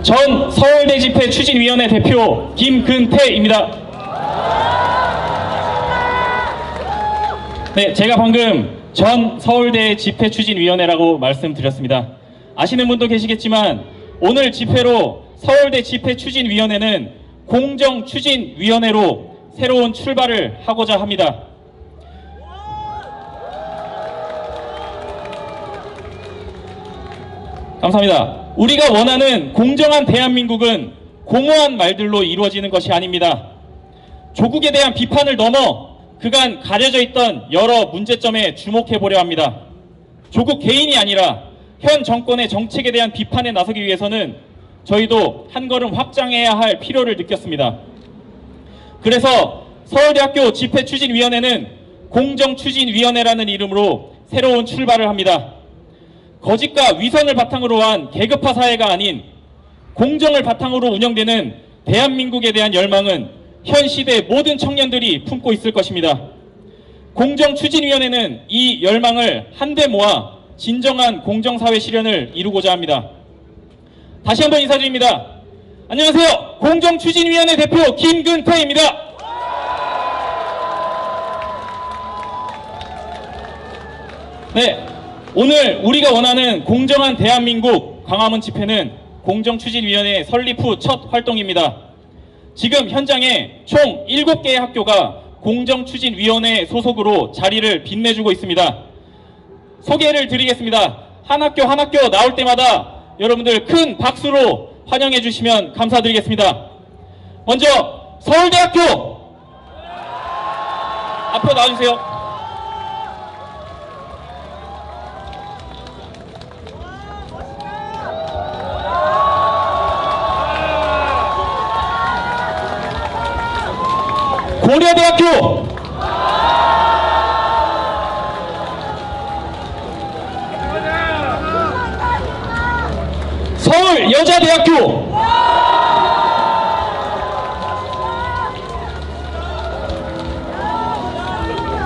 전 서울대 집회 추진위원회 대표 김근태입니다. 네, 제가 방금 전 서울대 집회 추진위원회라고 말씀드렸습니다. 아시는 분도 계시겠지만 오늘 집회로 서울대 집회 추진위원회는 공정추진위원회로 새로운 출발을 하고자 합니다. 감사합니다. 우리가 원하는 공정한 대한민국은 공허한 말들로 이루어지는 것이 아닙니다. 조국에 대한 비판을 넘어 그간 가려져 있던 여러 문제점에 주목해 보려 합니다. 조국 개인이 아니라 현 정권의 정책에 대한 비판에 나서기 위해서는 저희도 한 걸음 확장해야 할 필요를 느꼈습니다. 그래서 서울대학교 집회추진위원회는 공정추진위원회라는 이름으로 새로운 출발을 합니다. 거짓과 위선을 바탕으로 한 계급화 사회가 아닌 공정을 바탕으로 운영되는 대한민국에 대한 열망은 현 시대 모든 청년들이 품고 있을 것입니다. 공정추진위원회는 이 열망을 한데 모아 진정한 공정사회 실현을 이루고자 합니다. 다시 한번 인사드립니다. 안녕하세요. 공정추진위원회 대표 김근태입니다. 네, 오늘 우리가 원하는 공정한 대한민국 광화문 집회는 공정추진위원회 설립 후 첫 활동입니다. 지금 현장에 총 7개의 학교가 공정추진위원회 소속으로 자리를 빛내주고 있습니다. 소개를 드리겠습니다. 한 학교 한 학교 나올 때마다 여러분들 큰 박수로 환영해 주시면 감사드리겠습니다. 먼저 서울대학교 앞으로 나와주세요. 고려대학교, 서울여자대학교,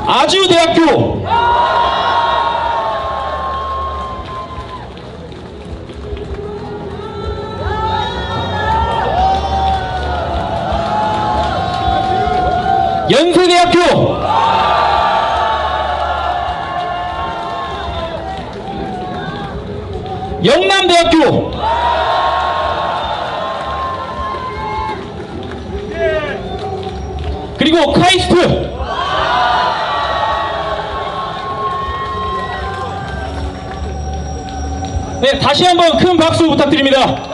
아주대학교, 연세대학교, 영남대학교, 그리고 카이스트, 네, 다시 한번 큰 박수 부탁드립니다.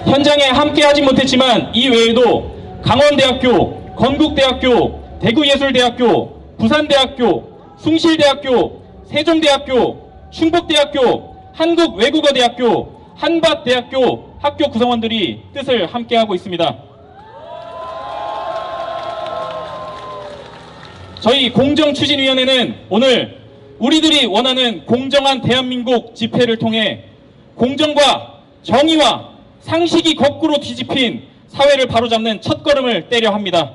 현장에 함께 하진 못했지만 이 외에도 강원대학교, 건국대학교, 대구예술대학교, 부산대학교, 숭실대학교, 세종대학교, 충북대학교, 한국외국어대학교, 한밭대학교 학교 구성원들이 뜻을 함께하고 있습니다. 저희 공정추진위원회는 오늘 우리들이 원하는 공정한 대한민국 집회를 통해 공정과 정의와 상식이 거꾸로 뒤집힌 사회를 바로잡는 첫걸음을 떼려 합니다.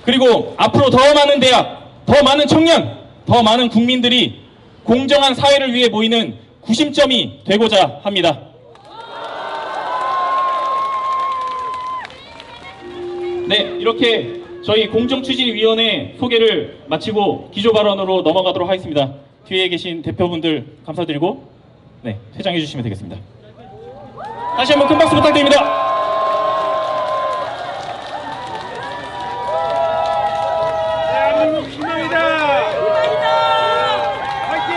그리고 앞으로 더 많은 대학, 더 많은 청년, 더 많은 국민들이 공정한 사회를 위해 모이는 구심점이 되고자 합니다. 네, 이렇게 저희 공정추진위원회 소개를 마치고 기조발언으로 넘어가도록 하겠습니다. 뒤에 계신 대표분들 감사드리고 네, 퇴장해 주시면 되겠습니다. 다시 한번 큰 박수 부탁드립니다. 대한민국 희망이다. 화이팅!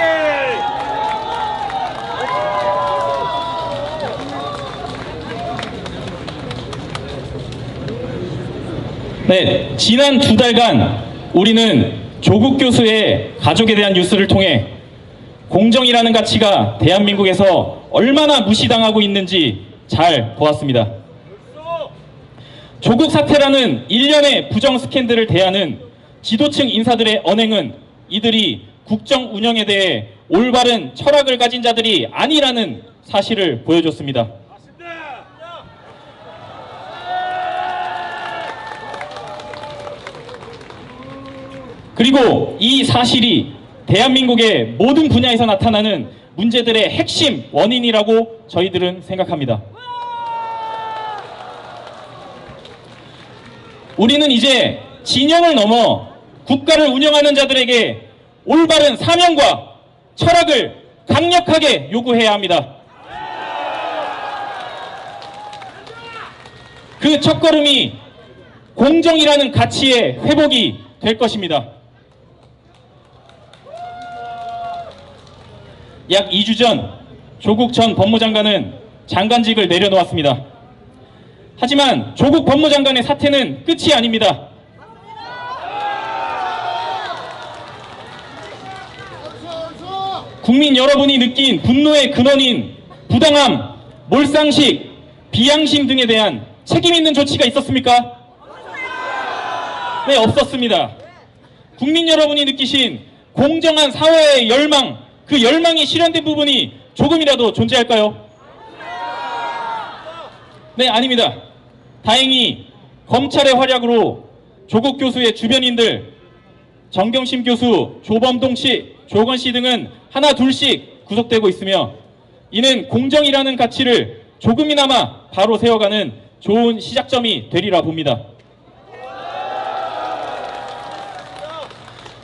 네, 지난 2달간 우리는 조국 교수의 가족에 대한 뉴스를 통해 공정이라는 가치가 대한민국에서 얼마나 무시당하고 있는지 잘 보았습니다. 조국 사태라는 일련의 부정 스캔들을 대하는 지도층 인사들의 언행은 이들이 국정 운영에 대해 올바른 철학을 가진 자들이 아니라는 사실을 보여줬습니다. 그리고 이 사실이 대한민국의 모든 분야에서 나타나는 문제들의 핵심 원인이라고 저희들은 생각합니다. 우리는 이제 진영을 넘어 국가를 운영하는 자들에게 올바른 사명과 철학을 강력하게 요구해야 합니다. 그 첫걸음이 공정이라는 가치의 회복이 될 것입니다. 약 2주 전 조국 전 법무장관은 장관직을 내려놓았습니다. 하지만 조국 법무장관의 사태는 끝이 아닙니다. 국민 여러분이 느낀 분노의 근원인 부당함, 몰상식, 비양심 등에 대한 책임 있는 조치가 있었습니까? 네, 없었습니다. 국민 여러분이 느끼신 공정한 사회의 열망, 그 열망이 실현된 부분이 조금이라도 존재할까요? 네, 아닙니다. 다행히 검찰의 활약으로 조국 교수의 주변인들, 정경심 교수, 조범동 씨, 조건 씨 등은 하나 둘씩 구속되고 있으며 이는 공정이라는 가치를 조금이나마 바로 세워가는 좋은 시작점이 되리라 봅니다.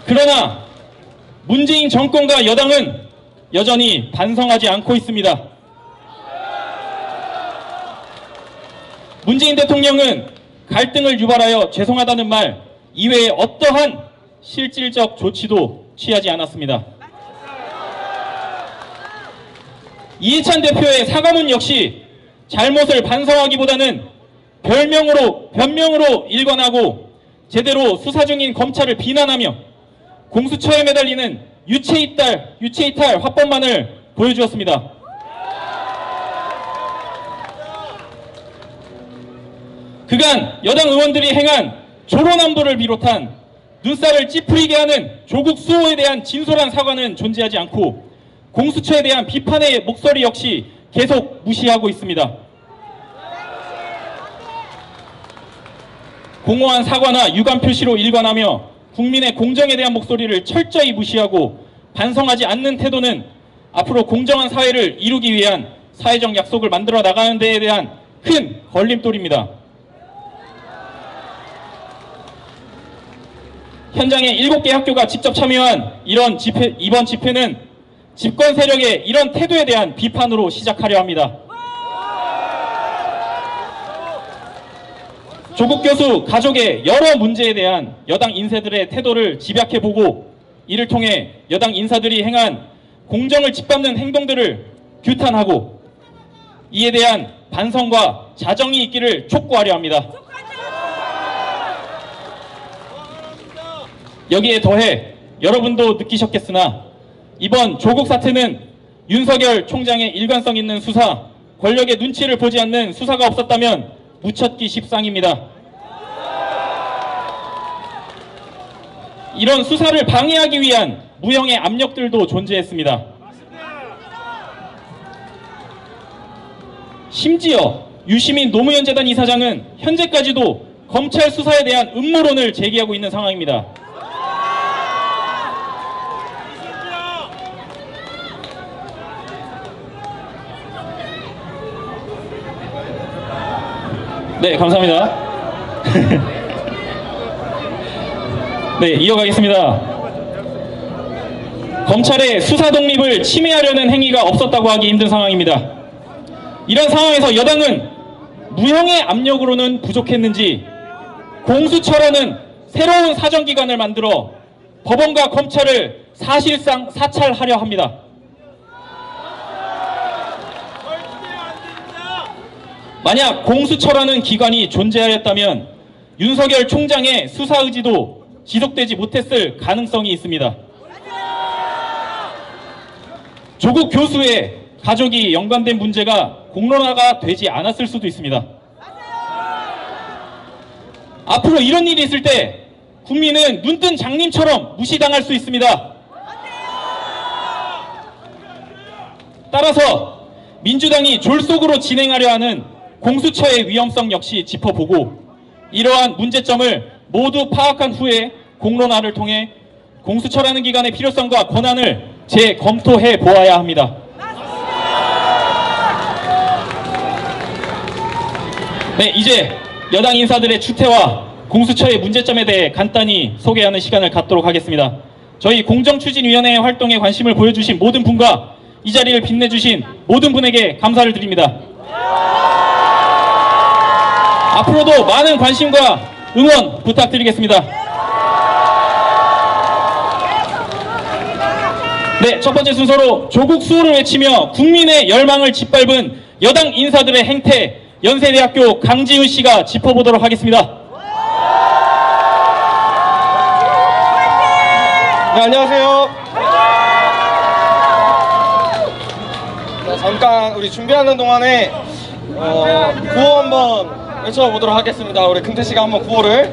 그러나 문재인 정권과 여당은 여전히 반성하지 않고 있습니다. 문재인 대통령은 갈등을 유발하여 죄송하다는 말 이외에 어떠한 실질적 조치도 취하지 않았습니다. 이해찬 대표의 사과문 역시 잘못을 반성하기보다는 변명으로 일관하고 제대로 수사 중인 검찰을 비난하며 공수처에 매달리는 유체이탈 화법만을 보여주었습니다. 그간 여당 의원들이 행한 조로남불을 비롯한 눈살을 찌푸리게 하는 조국 수호에 대한 진솔한 사과는 존재하지 않고 공수처에 대한 비판의 목소리 역시 계속 무시하고 있습니다. 공허한 사과나 유감 표시로 일관하며 국민의 공정에 대한 목소리를 철저히 무시하고 반성하지 않는 태도는 앞으로 공정한 사회를 이루기 위한 사회적 약속을 만들어 나가는 데에 대한 큰 걸림돌입니다. 현장에 7개 학교가 직접 참여한 이번 집회는 집권 세력의 이런 태도에 대한 비판으로 시작하려 합니다. 조국 교수 가족의 여러 문제에 대한 여당 인사들의 태도를 집약해보고 이를 통해 여당 인사들이 행한 공정을 짓밟는 행동들을 규탄하고 이에 대한 반성과 자정이 있기를 촉구하려 합니다. 여기에 더해 여러분도 느끼셨겠으나 이번 조국 사태는 윤석열 총장의 일관성 있는 수사, 권력의 눈치를 보지 않는 수사가 없었다면 묻혔기 십상입니다. 이런 수사를 방해하기 위한 무형의 압력들도 존재했습니다. 심지어 유시민 노무현재단 이사장은 현재까지도 검찰 수사에 대한 음모론을 제기하고 있는 상황입니다. 네, 감사합니다. 네, 이어가겠습니다. 검찰의 수사 독립을 침해하려는 행위가 없었다고 하기 힘든 상황입니다. 이런 상황에서 여당은 무형의 압력으로는 부족했는지 공수처라는 새로운 사정기관을 만들어 법원과 검찰을 사실상 사찰하려 합니다. 만약 공수처라는 기관이 존재하였다면 윤석열 총장의 수사 의지도 지속되지 못했을 가능성이 있습니다. 조국 교수의 가족이 연관된 문제가 공론화가 되지 않았을 수도 있습니다. 앞으로 이런 일이 있을 때 국민은 눈뜬 장님처럼 무시당할 수 있습니다. 따라서 민주당이 졸속으로 진행하려 하는 공수처의 위험성 역시 짚어보고 이러한 문제점을 모두 파악한 후에 공론화를 통해 공수처라는 기관의 필요성과 권한을 재검토해 보아야 합니다. 네, 이제 여당 인사들의 추태와 공수처의 문제점에 대해 간단히 소개하는 시간을 갖도록 하겠습니다. 저희 공정추진위원회 활동에 관심을 보여주신 모든 분과 이 자리를 빛내주신 모든 분에게 감사를 드립니다. 앞으로도 많은 관심과 응원 부탁드리겠습니다. 네, 첫 번째 순서로 조국 수호를 외치며 국민의 열망을 짓밟은 여당 인사들의 행태, 연세대학교 강지훈 씨가 짚어보도록 하겠습니다. 네, 안녕하세요. 네, 잠깐 우리 준비하는 동안에 구호 한번 외쳐보도록 하겠습니다. 우리 금태 씨가 한번 구호를.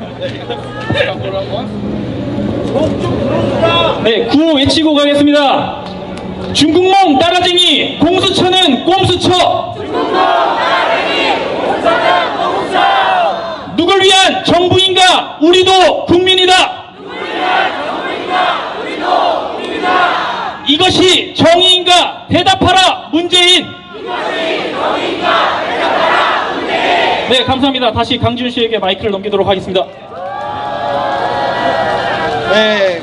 네, 구호 외치고 가겠습니다. 중국몽 따라쟁이 공수처는 꼼수처. 누굴 위한 정부인가? 우리도 국민이다. 이것이 정의인가? 대답하라 문재인. 네, 감사합니다. 다시 강지훈 씨에게 마이크를 넘기도록 하겠습니다. 네.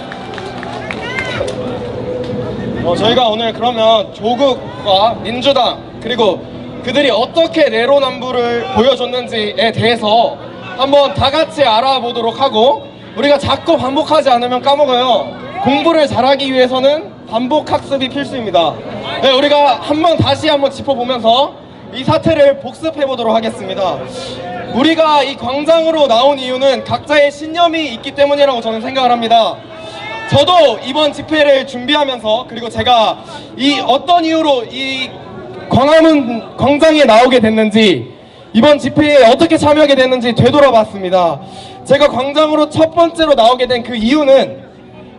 저희가 오늘 그러면 조국과 민주당 그리고 그들이 어떻게 내로남불을 보여줬는지에 대해서 한번 다 같이 알아보도록 하고, 우리가 자꾸 반복하지 않으면 까먹어요. 공부를 잘하기 위해서는 반복 학습이 필수입니다. 네, 우리가 다시 한번 짚어보면서 이 사태를 복습해 보도록 하겠습니다. 우리가 이 광장으로 나온 이유는 각자의 신념이 있기 때문이라고 저는 생각을 합니다. 저도 이번 집회를 준비하면서, 그리고 제가 이 어떤 이유로 이 광화문 광장에 나오게 됐는지, 이번 집회에 어떻게 참여하게 됐는지 되돌아봤습니다. 제가 광장으로 첫 번째로 나오게 된 그 이유는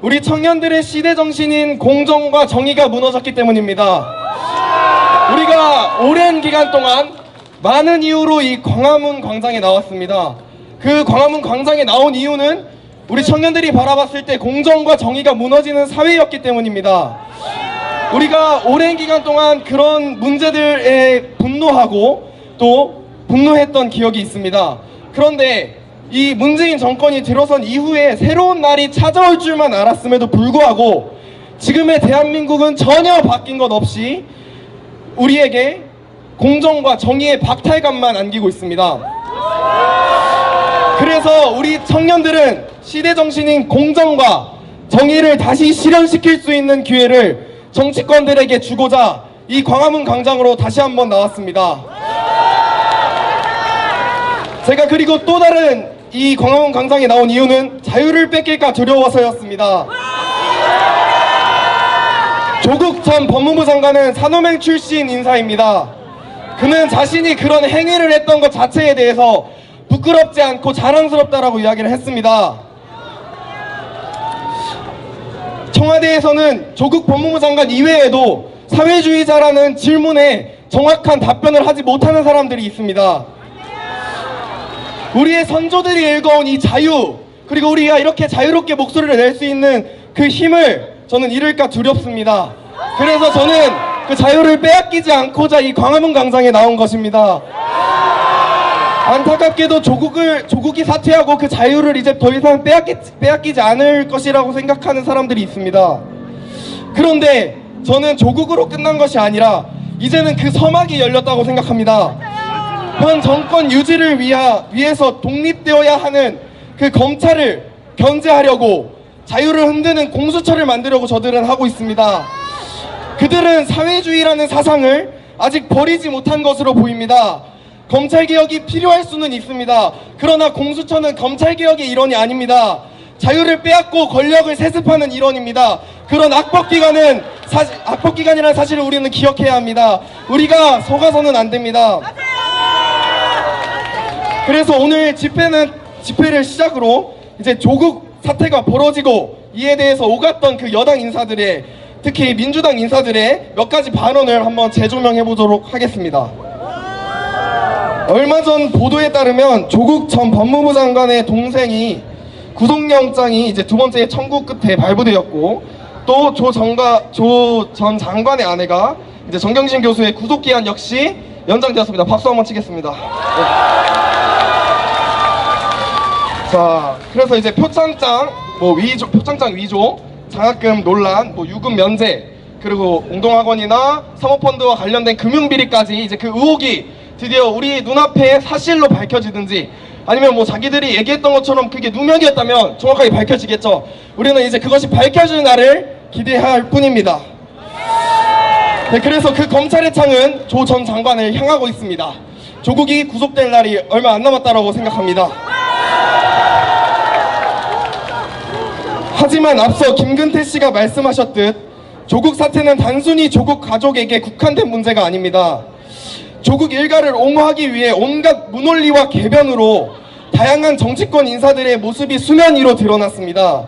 우리 청년들의 시대 정신인 공정과 정의가 무너졌기 때문입니다. 우리가 오랜 기간 동안 많은 이유로 이 광화문 광장에 나왔습니다. 그 광화문 광장에 나온 이유는 우리 청년들이 바라봤을 때 공정과 정의가 무너지는 사회였기 때문입니다. 우리가 오랜 기간 동안 그런 문제들에 분노하고 또 분노했던 기억이 있습니다. 그런데 이 문재인 정권이 들어선 이후에 새로운 날이 찾아올 줄만 알았음에도 불구하고 지금의 대한민국은 전혀 바뀐 것 없이 우리에게 공정과 정의의 박탈감만 안기고 있습니다. 그래서 우리 청년들은 시대 정신인 공정과 정의를 다시 실현시킬 수 있는 기회를 정치권들에게 주고자 이 광화문 광장으로 다시 한번 나왔습니다. 제가 그리고 또 다른 이 광화문 광장에 나온 이유는 자유를 뺏길까 두려워서였습니다. 조국 전 법무부 장관은 산호맹 출신 인사입니다. 그는 자신이 그런 행위를 했던 것 자체에 대해서 부끄럽지 않고 자랑스럽다라고 이야기를 했습니다. 청와대에서는 조국 법무부 장관 이외에도 사회주의자라는 질문에 정확한 답변을 하지 못하는 사람들이 있습니다. 우리의 선조들이 일궈온 이 자유, 그리고 우리가 이렇게 자유롭게 목소리를 낼 수 있는 그 힘을 저는 잃을까 두렵습니다. 그래서 저는 그 자유를 빼앗기지 않고자 이 광화문 광장에 나온 것입니다. 안타깝게도 조국이 사퇴하고 그 자유를 이제 더 이상 빼앗기지 않을 것이라고 생각하는 사람들이 있습니다. 그런데 저는 조국으로 끝난 것이 아니라 이제는 그 서막이 열렸다고 생각합니다. 현 정권 유지를 위해서 독립되어야 하는 그 검찰을 견제하려고 자유를 흔드는 공수처를 만들려고 저들은 하고 있습니다. 그들은 사회주의라는 사상을 아직 버리지 못한 것으로 보입니다. 검찰개혁이 필요할 수는 있습니다. 그러나 공수처는 검찰개혁의 일원이 아닙니다. 자유를 빼앗고 권력을 세습하는 일원입니다. 그런 악법기관이라는 사실을 우리는 기억해야 합니다. 우리가 속아서는 안 됩니다. 그래서 오늘 집회를 시작으로 이제 조국 사태가 벌어지고 이에 대해서 오갔던 그 여당 인사들의, 특히 민주당 인사들의 몇 가지 발언을 한번 재조명해 보도록 하겠습니다. 얼마 전 보도에 따르면 조국 전 법무부 장관의 동생이 구속영장이 이제 두 번째 청구 끝에 발부되었고, 또 조 전 장관의 아내가 이제 정경심 교수의 구속기한 역시 연장되었습니다. 박수 한번 치겠습니다. 네. 자, 그래서 이제 표창장 위조, 장학금 논란, 유급 면제, 그리고 공동학원이나 사모펀드와 관련된 금융비리까지 이제 그 의혹이 드디어 우리 눈앞에 사실로 밝혀지든지, 아니면 자기들이 얘기했던 것처럼 그게 누명이었다면 정확하게 밝혀지겠죠. 우리는 이제 그것이 밝혀질 날을 기대할 뿐입니다. 네, 그래서 그 검찰의 창은 조 전 장관을 향하고 있습니다. 조국이 구속될 날이 얼마 안 남았다고 생각합니다. 하지만 앞서 김근태 씨가 말씀하셨듯 조국 사태는 단순히 조국 가족에게 국한된 문제가 아닙니다. 조국 일가를 옹호하기 위해 온갖 무논리와 궤변으로 다양한 정치권 인사들의 모습이 수면 위로 드러났습니다.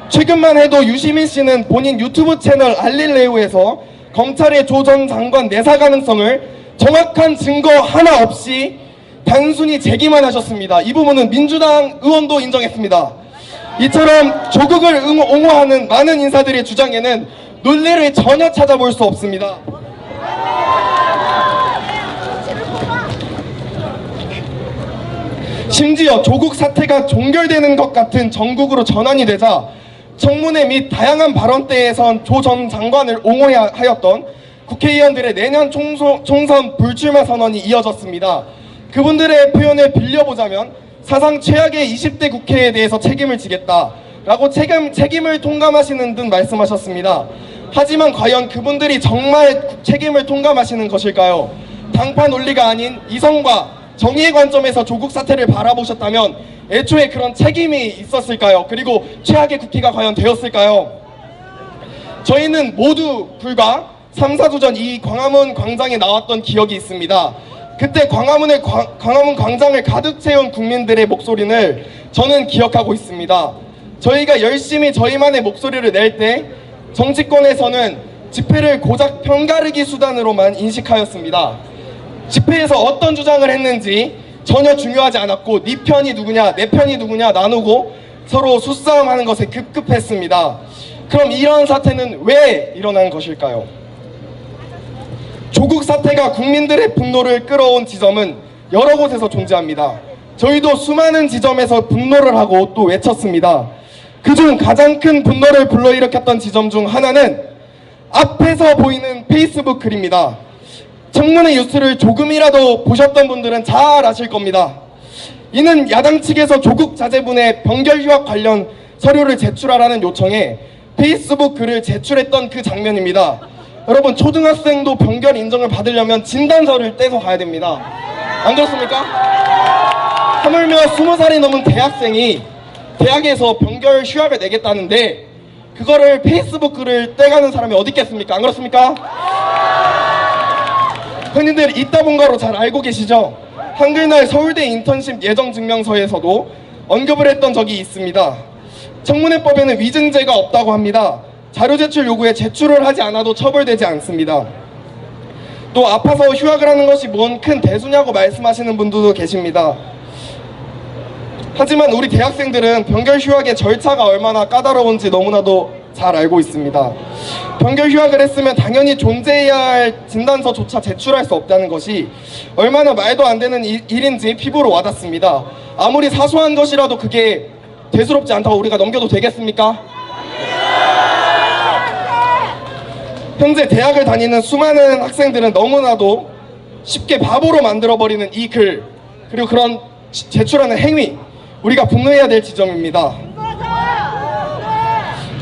최근만 해도 유시민 씨는 본인 유튜브 채널 알릴레오에서 검찰의 조 전 장관 내사 가능성을 정확한 증거 하나 없이 단순히 제기만 하셨습니다. 이 부분은 민주당 의원도 인정했습니다. 이처럼 조국을 옹호하는 많은 인사들의 주장에는 논리를 전혀 찾아볼 수 없습니다. 심지어 조국 사태가 종결되는 것 같은 정국으로 전환이 되자 청문회 및 다양한 발언대에선 조 전 장관을 옹호하였던 국회의원들의 내년 총선 불출마 선언이 이어졌습니다. 그분들의 표현을 빌려보자면 사상 최악의 20대 국회에 대해서 책임을 지겠다라고 책임을 통감하시는 듯 말씀하셨습니다. 하지만 과연 그분들이 정말 책임을 통감하시는 것일까요? 당파 논리가 아닌 이성과 정의의 관점에서 조국 사태를 바라보셨다면 애초에 그런 책임이 있었을까요? 그리고 최악의 국회가 과연 되었을까요? 저희는 모두 불과 3, 4주 전 이 광화문 광장에 나왔던 기억이 있습니다. 그때 광화문 광장을 가득 채운 국민들의 목소리를 저는 기억하고 있습니다. 저희가 열심히 저희만의 목소리를 낼 때 정치권에서는 집회를 고작 편가르기 수단으로만 인식하였습니다. 집회에서 어떤 주장을 했는지 전혀 중요하지 않았고 네 편이 누구냐 내 편이 누구냐 나누고 서로 수싸움하는 것에 급급했습니다. 그럼 이런 사태는 왜 일어난 것일까요? 조국 사태가 국민들의 분노를 끌어온 지점은 여러 곳에서 존재합니다. 저희도 수많은 지점에서 분노를 하고 또 외쳤습니다. 그중 가장 큰 분노를 불러일으켰던 지점 중 하나는 앞에서 보이는 페이스북 글입니다. 청문회 뉴스를 조금이라도 보셨던 분들은 잘 아실 겁니다. 이는 야당 측에서 조국 자제분의 병결 휴학 관련 서류를 제출하라는 요청에 페이스북 글을 제출했던 그 장면입니다. 여러분, 초등학생도 병결 인정을 받으려면 진단서를 떼서 가야 됩니다. 안 그렇습니까? 하물며 20살이 넘은 대학생이 대학에서 병결 휴학을 내겠다는데 그거를 페이스북 글을 떼가는 사람이 어디 있겠습니까? 안 그렇습니까? 흔히들 이따본가로 잘 알고 계시죠? 한글날 서울대 인턴십 예정증명서에서도 언급을 했던 적이 있습니다. 청문회법에는 위증죄가 없다고 합니다. 자료 제출 요구에 제출을 하지 않아도 처벌되지 않습니다. 또 아파서 휴학을 하는 것이 뭔 큰 대수냐고 말씀하시는 분들도 계십니다. 하지만 우리 대학생들은 병결 휴학의 절차가 얼마나 까다로운지 너무나도 잘 알고 있습니다. 병결 휴학을 했으면 당연히 존재해야 할 진단서조차 제출할 수 없다는 것이 얼마나 말도 안 되는 일인지 피부로 와닿습니다. 아무리 사소한 것이라도 그게 대수롭지 않다고 우리가 넘겨도 되겠습니까? 현재 대학을 다니는 수많은 학생들은 너무나도 쉽게 바보로 만들어버리는 이 글, 그리고 그런 제출하는 행위, 우리가 분노해야 될 지점입니다.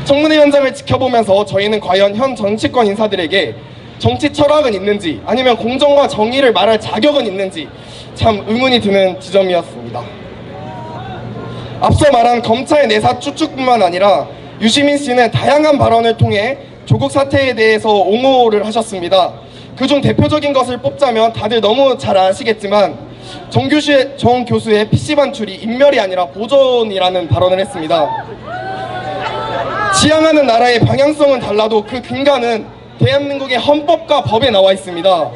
청문회 현장을 지켜보면서 저희는 과연 현 정치권 인사들에게 정치 철학은 있는지, 아니면 공정과 정의를 말할 자격은 있는지 참 의문이 드는 지점이었습니다. 앞서 말한 검찰 내사 추측뿐만 아니라 유시민 씨는 다양한 발언을 통해 조국 사태에 대해서 옹호를 하셨습니다. 그중 대표적인 것을 뽑자면 다들 너무 잘 아시겠지만 정 교수의 PC 반출이 인멸이 아니라 보존이라는 발언을 했습니다. 지향하는 나라의 방향성은 달라도 그 근간은 대한민국의 헌법과 법에 나와 있습니다.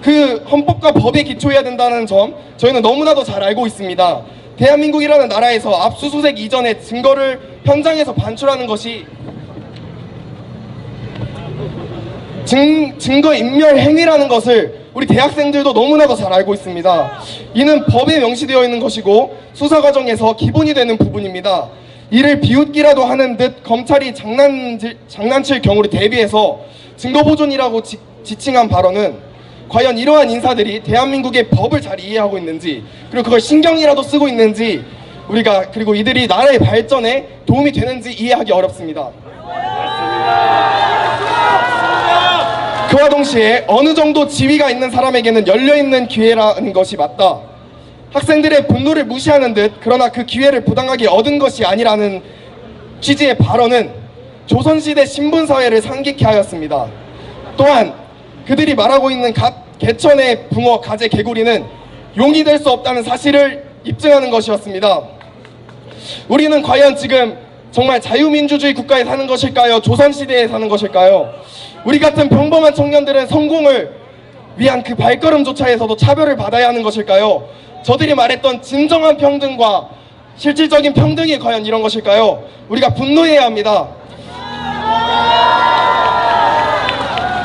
그 헌법과 법에 기초해야 된다는 점 저희는 너무나도 잘 알고 있습니다. 대한민국이라는 나라에서 압수수색 이전에 증거를 현장에서 반출하는 것이 증거 인멸 행위라는 것을 우리 대학생들도 너무나도 잘 알고 있습니다. 이는 법에 명시되어 있는 것이고 수사 과정에서 기본이 되는 부분입니다. 이를 비웃기라도 하는 듯 검찰이 장난칠 경우를 대비해서 증거보존이라고 지칭한 발언은 과연 이러한 인사들이 대한민국의 법을 잘 이해하고 있는지, 그리고 그걸 신경이라도 쓰고 있는지, 그리고 이들이 나라의 발전에 도움이 되는지 이해하기 어렵습니다. 그와 동시에 어느 정도 지위가 있는 사람에게는 열려있는 기회라는 것이 맞다. 학생들의 분노를 무시하는 듯 그러나 그 기회를 부당하게 얻은 것이 아니라는 취지의 발언은 조선시대 신분사회를 상기케 하였습니다. 또한 그들이 말하고 있는 개천의 붕어, 가재, 개구리는 용이 될 수 없다는 사실을 입증하는 것이었습니다. 우리는 과연 지금 정말 자유민주주의 국가에 사는 것일까요? 조선시대에 사는 것일까요? 우리 같은 평범한 청년들은 성공을 위한 그 발걸음조차에서도 차별을 받아야 하는 것일까요? 저들이 말했던 진정한 평등과 실질적인 평등이 과연 이런 것일까요? 우리가 분노해야 합니다.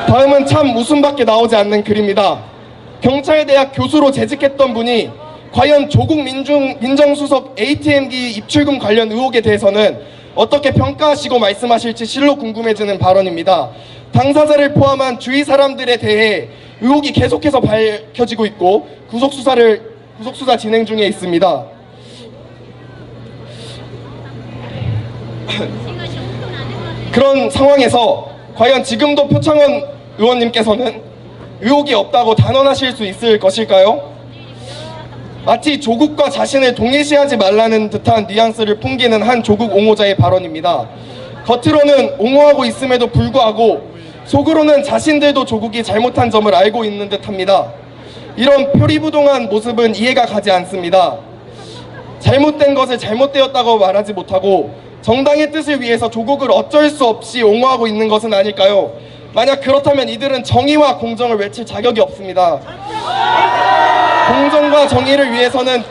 다음은 참 웃음밖에 나오지 않는 글입니다. 경찰대학 교수로 재직했던 분이 과연 조국 민정수석 ATM기 입출금 관련 의혹에 대해서는 어떻게 평가하시고 말씀하실지 실로 궁금해지는 발언입니다. 당사자를 포함한 주위 사람들에 대해 의혹이 계속해서 밝혀지고 있고 구속수사 진행 중에 있습니다. 그런 상황에서 과연 지금도 표창원 의원님께서는 의혹이 없다고 단언하실 수 있을 것일까요? 마치 조국과 자신을 동일시하지 말라는 듯한 뉘앙스를 풍기는 한 조국 옹호자의 발언입니다. 겉으로는 옹호하고 있음에도 불구하고 속으로는 자신들도 조국이 잘못한 점을 알고 있는 듯합니다. 이런 표리부동한 모습은 이해가 가지 않습니다. 잘못된 것을 잘못되었다고 말하지 못하고 정당의 뜻을 위해서 조국을 어쩔 수 없이 옹호하고 있는 것은 아닐까요? 만약 그렇다면 이들은 정의와 공정을 외칠 자격이 없습니다. 공정과 정의를 위해서는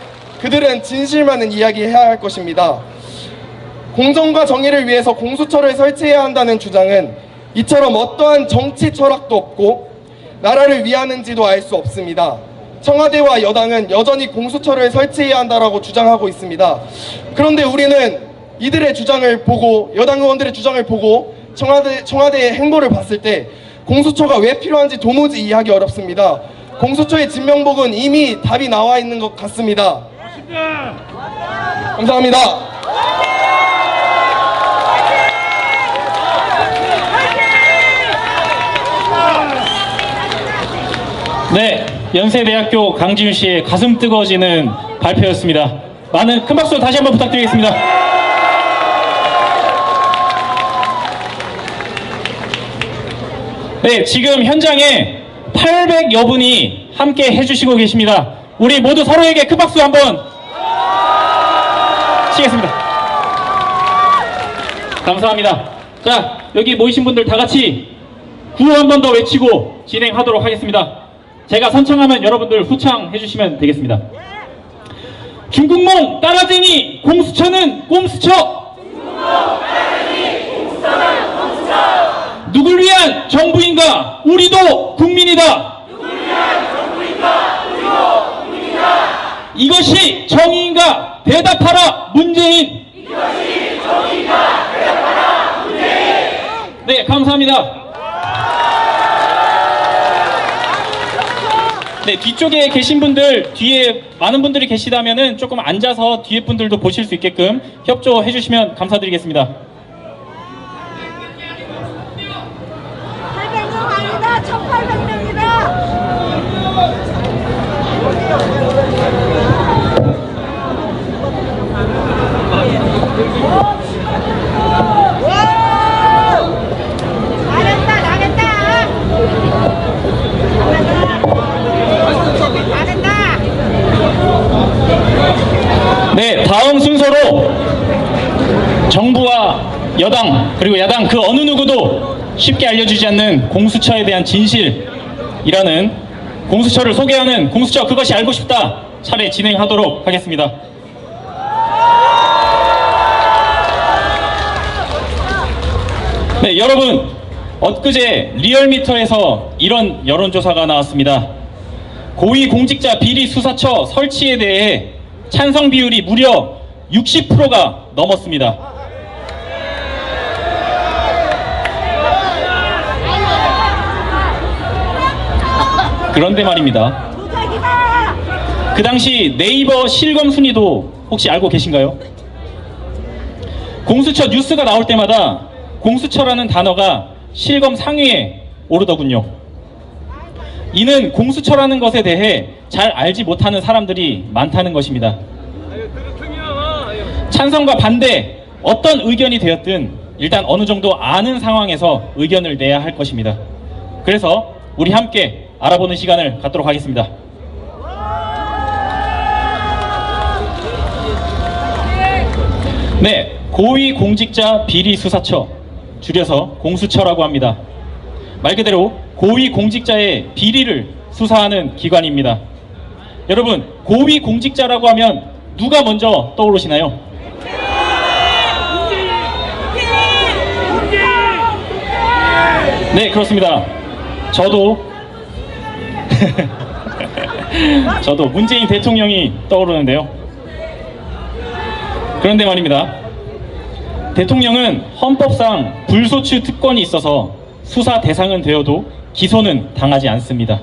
그들은 진실만은 이야기해야 할 것입니다. 공정과 정의를 위해서 공수처를 설치해야 한다는 주장은 이처럼 어떠한 정치 철학도 없고 나라를 위하는지도 알 수 없습니다. 청와대와 여당은 여전히 공수처를 설치해야 한다라고 주장하고 있습니다. 그런데 우리는 이들의 주장을 보고, 여당 의원들의 주장을 보고 청와대의 행보를 봤을 때 공수처가 왜 필요한지 도무지 이해하기 어렵습니다. 공수처의 진명복은 이미 답이 나와 있는 것 같습니다. 감사합니다. 네, 연세대학교 강지윤 씨의 가슴 뜨거워지는 발표였습니다. 많은 큰 박수 다시 한번 부탁드리겠습니다. 네, 지금 현장에 800여 분이 함께 해주시고 계십니다. 우리 모두 서로에게 큰 박수 한번 치겠습니다. 감사합니다. 자, 여기 모이신 분들 다 같이 구호 한 번 더 외치고 진행하도록 하겠습니다. 제가 선창하면 여러분들 후창해 주시면 되겠습니다. 중국몽 따라쟁이 공수처는 꼼수처, 누굴 위한 정부인가? 우리도 국민이다. 이것이 정의인가? 대답하라 문재인. 네, 감사합니다. 네, 뒤쪽에 계신 분들, 뒤에 많은 분들이 계시다면은 조금 앉아서 뒤에 분들도 보실 수 있게끔 협조해 주시면 감사드리겠습니다. 800명 아니다. 1800명이다. 네, 다음 순서로 정부와 여당 그리고 야당 그 어느 누구도 쉽게 알려주지 않는 공수처에 대한 진실이라는 공수처를 소개하는 공수처 그것이 알고 싶다 차례 진행하도록 하겠습니다. 네, 여러분, 엊그제 리얼미터에서 이런 여론조사가 나왔습니다. 고위공직자 비리수사처 설치에 대해 찬성 비율이 무려 60%가 넘었습니다. 그런데 말입니다. 그 당시 네이버 실검 순위도 혹시 알고 계신가요? 공수처 뉴스가 나올 때마다 공수처라는 단어가 실검 상위에 오르더군요. 이는 공수처라는 것에 대해 잘 알지 못하는 사람들이 많다는 것입니다. 찬성과 반대, 어떤 의견이 되었든 일단 어느 정도 아는 상황에서 의견을 내야 할 것입니다. 그래서 우리 함께 알아보는 시간을 갖도록 하겠습니다. 네, 고위공직자 비리수사처, 줄여서 공수처라고 합니다. 말 그대로 고위공직자의 비리를 수사하는 기관입니다. 여러분, 고위공직자라고 하면 누가 먼저 떠오르시나요? 네, 그렇습니다. 저도 문재인 대통령이 떠오르는데요. 그런데 말입니다. 대통령은 헌법상 불소추 특권이 있어서 수사 대상은 되어도 기소는 당하지 않습니다.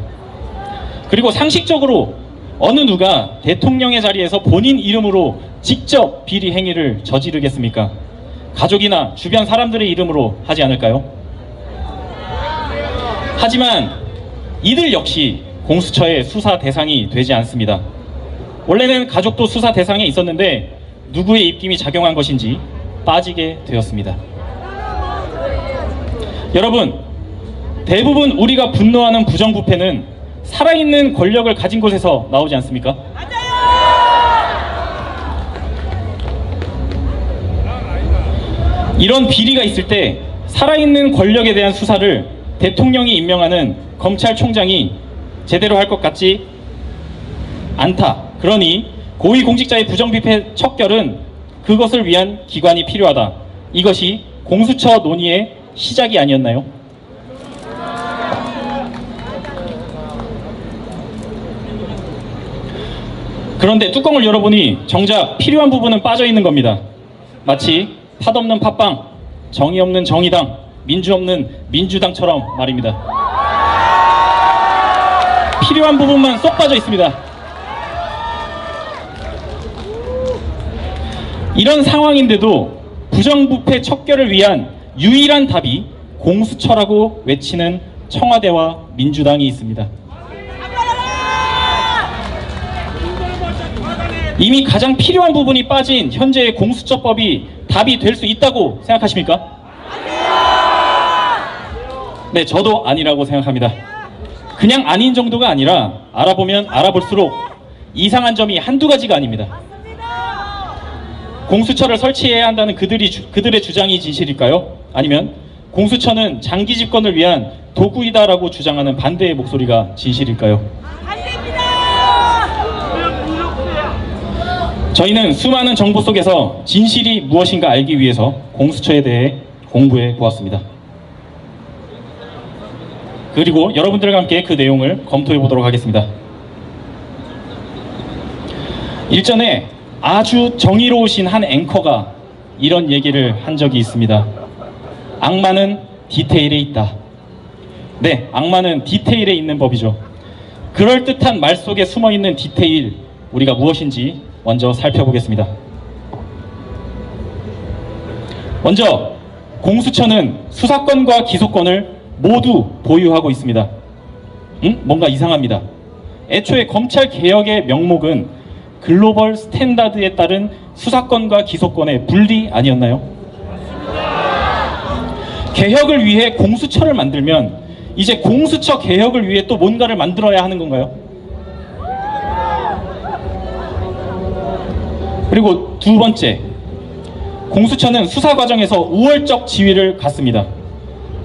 그리고 상식적으로 어느 누가 대통령의 자리에서 본인 이름으로 직접 비리 행위를 저지르겠습니까? 가족이나 주변 사람들의 이름으로 하지 않을까요? 하지만 이들 역시 공수처의 수사 대상이 되지 않습니다. 원래는 가족도 수사 대상에 있었는데 누구의 입김이 작용한 것인지 빠지게 되었습니다. 여러분, 대부분 우리가 분노하는 부정부패는 살아있는 권력을 가진 곳에서 나오지 않습니까? 이런 비리가 있을 때 살아있는 권력에 대한 수사를 대통령이 임명하는 검찰총장이 제대로 할 것 같지 않다. 그러니 고위공직자의 부정부패 척결은 그것을 위한 기관이 필요하다. 이것이 공수처 논의의 시작이 아니었나요? 그런데 뚜껑을 열어보니 정작 필요한 부분은 빠져 있는 겁니다. 마치 팥 없는 팥빵, 정의 없는 정의당, 민주 없는 민주당처럼 말입니다. 필요한 부분만 쏙 빠져 있습니다. 이런 상황인데도 부정부패 척결을 위한 유일한 답이 공수처라고 외치는 청와대와 민주당이 있습니다. 이미 가장 필요한 부분이 빠진 현재의 공수처법이 답이 될 수 있다고 생각하십니까? 네, 저도 아니라고 생각합니다. 그냥 아닌 정도가 아니라 알아보면 알아볼수록 이상한 점이 한두 가지가 아닙니다. 공수처를 설치해야 한다는 그들의 주장이 진실일까요? 아니면 공수처는 장기 집권을 위한 도구이다라고 주장하는 반대의 목소리가 진실일까요? 저희는 수많은 정보 속에서 진실이 무엇인가 알기 위해서 공수처에 대해 공부해 보았습니다. 그리고 여러분들과 함께 그 내용을 검토해 보도록 하겠습니다. 일전에 아주 정의로우신 한 앵커가 이런 얘기를 한 적이 있습니다. 악마는 디테일에 있다. 네, 악마는 디테일에 있는 법이죠. 그럴듯한 말 속에 숨어있는 디테일, 우리가 무엇인지 먼저 살펴보겠습니다. 먼저 공수처는 수사권과 기소권을 모두 보유하고 있습니다. 뭔가 이상합니다. 애초에 검찰개혁의 명목은 글로벌 스탠다드에 따른 수사권과 기소권의 분리 아니었나요? 개혁을 위해 공수처를 만들면 이제 공수처 개혁을 위해 또 뭔가를 만들어야 하는 건가요? 그리고 두 번째, 공수처는 수사 과정에서 우월적 지위를 갖습니다.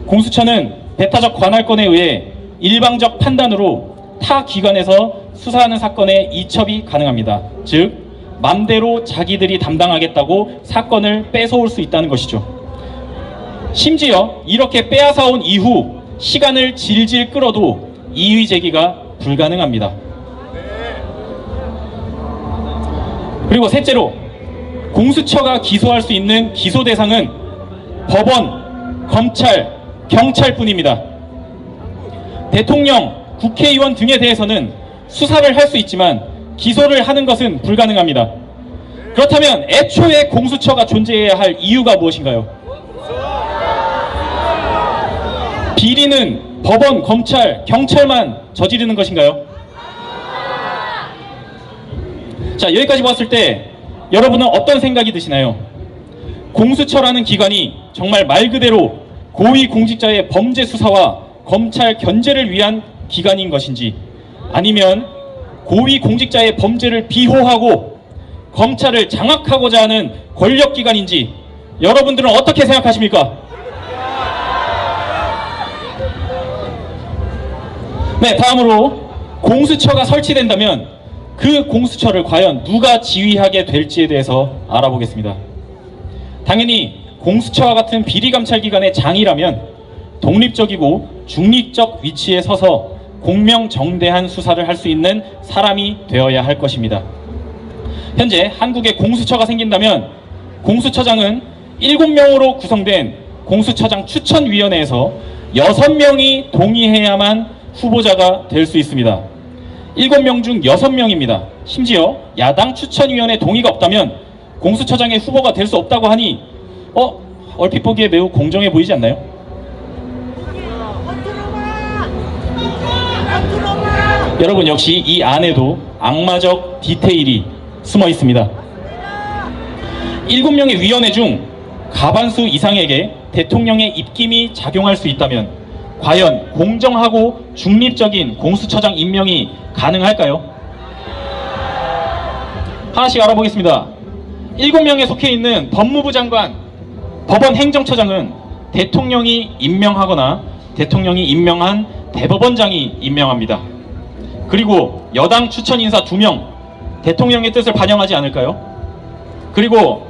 공수처는 배타적 관할권에 의해 일방적 판단으로 타 기관에서 수사하는 사건에 이첩이 가능합니다. 즉, 맘대로 자기들이 담당하겠다고 사건을 뺏어올 수 있다는 것이죠. 심지어 이렇게 빼앗아온 이후 시간을 질질 끌어도 이의 제기가 불가능합니다. 그리고 셋째로, 공수처가 기소할 수 있는 기소 대상은 법원, 검찰, 경찰뿐입니다. 대통령, 국회의원 등에 대해서는 수사를 할 수 있지만 기소를 하는 것은 불가능합니다. 그렇다면 애초에 공수처가 존재해야 할 이유가 무엇인가요? 비리는 법원, 검찰, 경찰만 저지르는 것인가요? 자, 여기까지 봤을 때 여러분은 어떤 생각이 드시나요? 공수처라는 기관이 정말 말 그대로 고위공직자의 범죄 수사와 검찰 견제를 위한 기관인 것인지, 아니면 고위공직자의 범죄를 비호하고 검찰을 장악하고자 하는 권력기관인지 여러분들은 어떻게 생각하십니까? 네, 다음으로 공수처가 설치된다면 그 공수처를 과연 누가 지휘하게 될지에 대해서 알아보겠습니다. 당연히 공수처와 같은 비리감찰기관의 장이라면 독립적이고 중립적 위치에 서서 공명정대한 수사를 할 수 있는 사람이 되어야 할 것입니다. 현재 한국에 공수처가 생긴다면 공수처장은 7명으로 구성된 공수처장 추천위원회에서 6명이 동의해야만 후보자가 될 수 있습니다. 7명 중 6명입니다. 심지어 야당 추천위원회 동의가 없다면 공수처장의 후보가 될 수 없다고 하니 얼핏 보기에 매우 공정해 보이지 않나요? 여러분, 역시 이 안에도 악마적 디테일이 숨어 있습니다. 7명의 위원회 중 과반수 이상에게 대통령의 입김이 작용할 수 있다면 과연 공정하고 중립적인 공수처장 임명이 가능할까요? 하나씩 알아보겠습니다. 7명에 속해 있는 법무부 장관, 법원 행정처장은 대통령이 임명하거나 대통령이 임명한 대법원장이 임명합니다. 그리고 여당 추천 인사 2명, 대통령의 뜻을 반영하지 않을까요? 그리고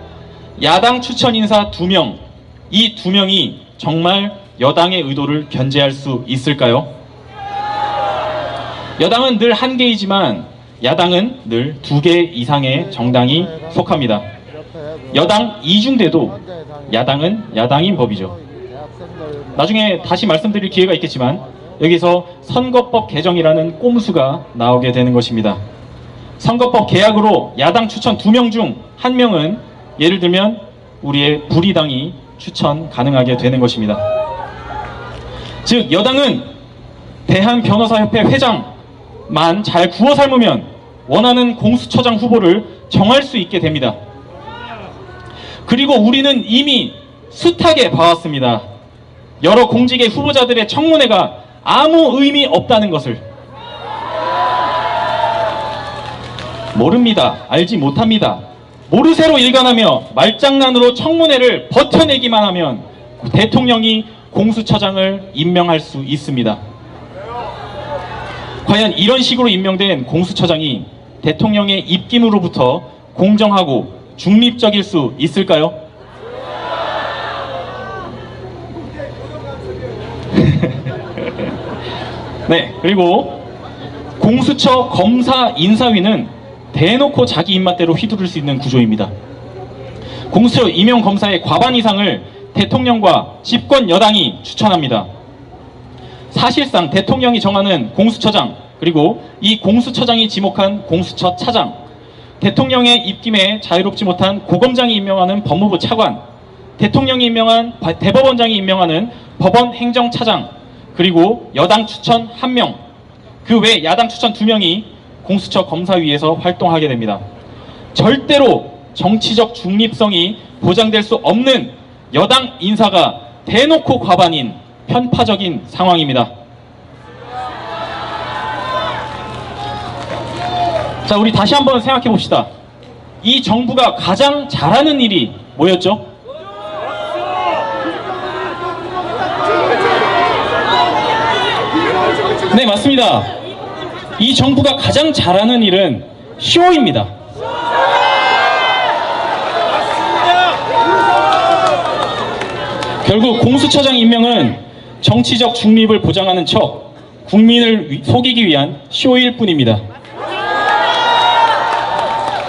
야당 추천 인사 2명, 이 2명이 정말 여당의 의도를 견제할 수 있을까요? 여당은 늘 한 개이지만 야당은 늘 2개 이상의 정당이 속합니다. 여당 이중대도 야당은 야당인 법이죠. 나중에 다시 말씀드릴 기회가 있겠지만 여기서 선거법 개정이라는 꼼수가 나오게 되는 것입니다. 선거법 개혁으로 야당 추천 2명 중 1명은 예를 들면 우리의 불의당이 추천 가능하게 되는 것입니다. 즉 여당은 대한변호사협회 회장만 잘 구워 삶으면 원하는 공수처장 후보를 정할 수 있게 됩니다. 그리고 우리는 이미 숱하게 봐왔습니다. 여러 공직의 후보자들의 청문회가 아무 의미 없다는 것을. 모릅니다. 알지 못합니다. 모르쇠로 일관하며 말장난으로 청문회를 버텨내기만 하면 대통령이 공수처장을 임명할 수 있습니다. 과연 이런 식으로 임명된 공수처장이 대통령의 입김으로부터 공정하고 중립적일 수 있을까요? 네, 그리고 공수처 검사 인사위는 대놓고 자기 입맛대로 휘두를 수 있는 구조입니다. 공수처 임용 검사의 과반 이상을 대통령과 집권 여당이 추천합니다. 사실상 대통령이 정하는 공수처장, 그리고 이 공수처장이 지목한 공수처 차장, 대통령의 입김에 자유롭지 못한 고검장이 임명하는 법무부 차관, 대통령이 임명한 대법원장이 임명하는 법원 행정차장, 그리고 여당 추천 1명, 그 외 야당 추천 2명이 공수처 검사위에서 활동하게 됩니다. 절대로 정치적 중립성이 보장될 수 없는 여당 인사가 대놓고 과반인 편파적인 상황입니다. 자, 우리 다시 한번 생각해 봅시다. 이 정부가 가장 잘하는 일이 뭐였죠? 네, 맞습니다. 이 정부가 가장 잘하는 일은 쇼입니다. 결국 공수처장 임명은 정치적 중립을 보장하는 척 국민을 속이기 위한 쇼일 뿐입니다.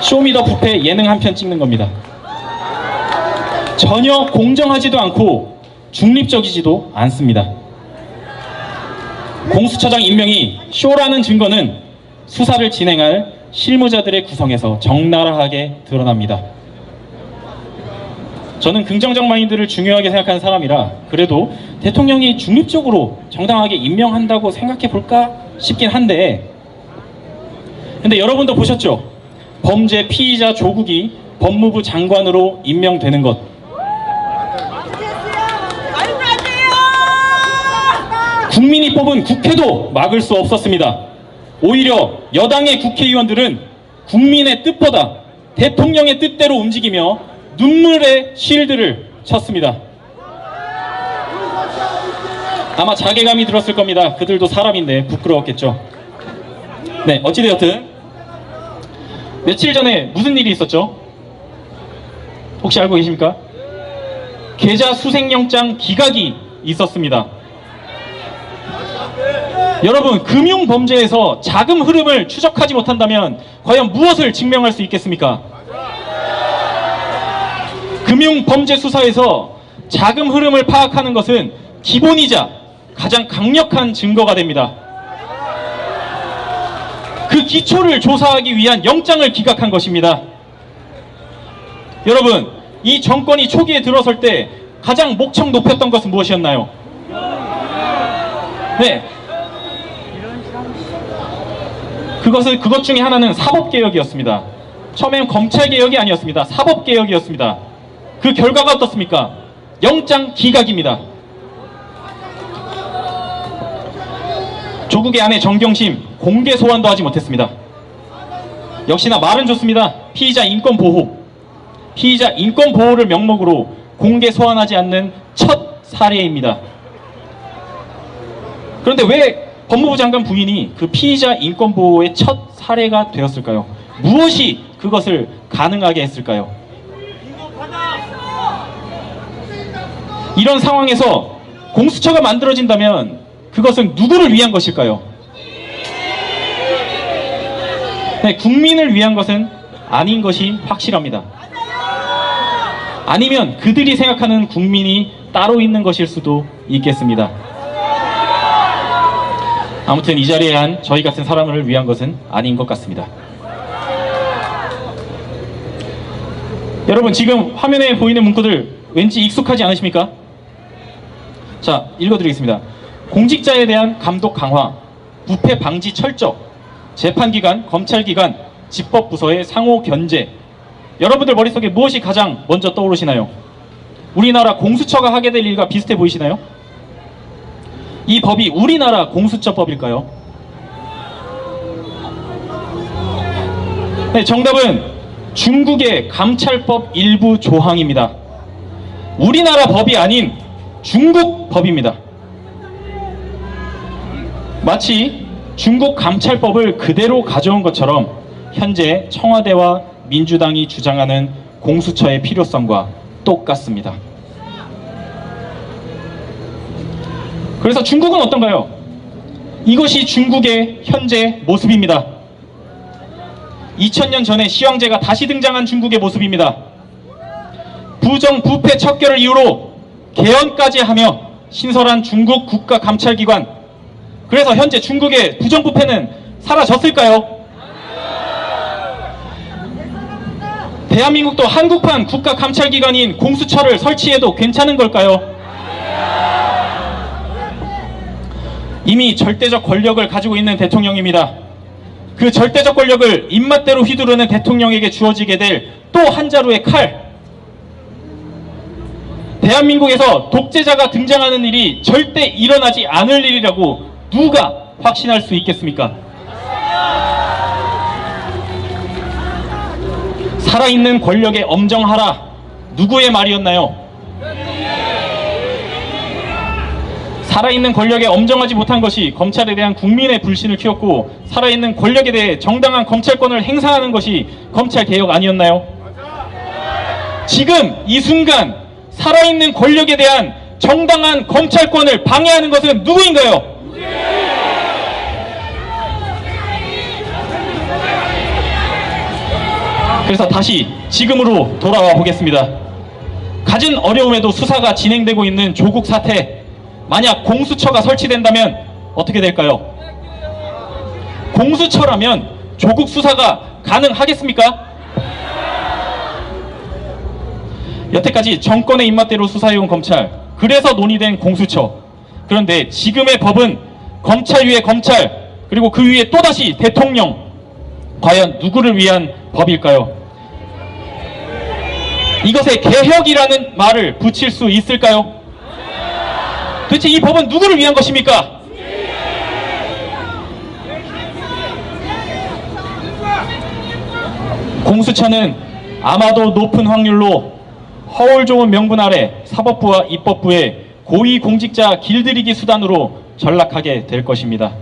쇼미더 뷔페 예능 한 편 찍는 겁니다. 전혀 공정하지도 않고 중립적이지도 않습니다. 공수처장 임명이 쇼라는 증거는 수사를 진행할 실무자들의 구성에서 적나라하게 드러납니다. 저는 긍정적 마인드를 중요하게 생각하는 사람이라 그래도 대통령이 중립적으로 정당하게 임명한다고 생각해 볼까 싶긴 한데, 근데 여러분도 보셨죠? 범죄 피의자 조국이 법무부 장관으로 임명되는 것. 국민이 뽑은 국회도 막을 수 없었습니다. 오히려 여당의 국회의원들은 국민의 뜻보다 대통령의 뜻대로 움직이며 눈물의 쉴드를 쳤습니다. 아마 자괴감이 들었을 겁니다. 그들도 사람인데 부끄러웠겠죠. 네, 어찌되었든 며칠 전에 무슨 일이 있었죠? 혹시 알고 계십니까? 계좌 수색영장 기각이 있었습니다. 여러분, 금융범죄에서 자금 흐름을 추적하지 못한다면 과연 무엇을 증명할 수 있겠습니까? 금융범죄 수사에서 자금 흐름을 파악하는 것은 기본이자 가장 강력한 증거가 됩니다. 그 기초를 조사하기 위한 영장을 기각한 것입니다. 여러분, 이 정권이 초기에 들어설 때 가장 목청 높였던 것은 무엇이었나요? 네. 그것 중에 하나는 사법개혁이었습니다. 처음엔 검찰개혁이 아니었습니다. 사법개혁이었습니다. 그 결과가 어떻습니까? 영장 기각입니다. 조국의 아내 정경심 공개 소환도 하지 못했습니다. 역시나 말은 좋습니다. 피의자 인권 보호. 피의자 인권 보호를 명목으로 공개 소환하지 않는 첫 사례입니다. 그런데 왜 법무부 장관 부인이 그 피의자 인권 보호의 첫 사례가 되었을까요? 무엇이 그것을 가능하게 했을까요? 이런 상황에서 공수처가 만들어진다면 그것은 누구를 위한 것일까요? 네, 국민을 위한 것은 아닌 것이 확실합니다. 아니면 그들이 생각하는 국민이 따로 있는 것일 수도 있겠습니다. 아무튼 이 자리에 한 저희 같은 사람을 위한 것은 아닌 것 같습니다. 여러분, 지금 화면에 보이는 문구들 왠지 익숙하지 않으십니까? 자, 읽어드리겠습니다. 공직자에 대한 감독 강화, 부패 방지 철저, 재판기관, 검찰기관, 집법부서의 상호 견제. 여러분들 머릿속에 무엇이 가장 먼저 떠오르시나요? 우리나라 공수처가 하게 될 일과 비슷해 보이시나요? 이 법이 우리나라 공수처법일까요? 네, 정답은 중국의 감찰법 일부 조항입니다. 우리나라 법이 아닌 중국 법입니다. 마치 중국 감찰법을 그대로 가져온 것처럼 현재 청와대와 민주당이 주장하는 공수처의 필요성과 똑같습니다. 그래서 중국은 어떤가요? 이것이 중국의 현재 모습입니다. 2000년 전에 시황제가 다시 등장한 중국의 모습입니다. 부정 부패 척결을 이유로 개헌까지 하며 신설한 중국 국가감찰기관. 그래서 현재 중국의 부정부패는 사라졌을까요? 대한민국도 한국판 국가감찰기관인 공수처를 설치해도 괜찮은 걸까요? 이미 절대적 권력을 가지고 있는 대통령입니다. 그 절대적 권력을 입맛대로 휘두르는 대통령에게 주어지게 될 또 한 자루의 칼. 대한민국에서 독재자가 등장하는 일이 절대 일어나지 않을 일이라고 누가 확신할 수 있겠습니까? 살아있는 권력에 엄정하라. 누구의 말이었나요? 살아있는 권력에 엄정하지 못한 것이 검찰에 대한 국민의 불신을 키웠고, 살아있는 권력에 대해 정당한 검찰권을 행사하는 것이 검찰개혁 아니었나요? 지금 이 순간 살아있는 권력에 대한 정당한 검찰권을 방해하는 것은 누구인가요? 그래서 다시 지금으로 돌아와 보겠습니다. 갖은 어려움에도 수사가 진행되고 있는 조국 사태, 만약 공수처가 설치된다면 어떻게 될까요? 공수처라면 조국 수사가 가능하겠습니까? 여태까지 정권의 입맛대로 수사해온 검찰, 그래서 논의된 공수처. 그런데 지금의 법은 검찰 위에 검찰, 그리고 그 위에 또다시 대통령. 과연 누구를 위한 법일까요? 이것에 개혁이라는 말을 붙일 수 있을까요? 도대체 이 법은 누구를 위한 것입니까? 공수처는 아마도 높은 확률로 허울 좋은 명분 아래 사법부와 입법부의 고위공직자 길들이기 수단으로 전락하게 될 것입니다.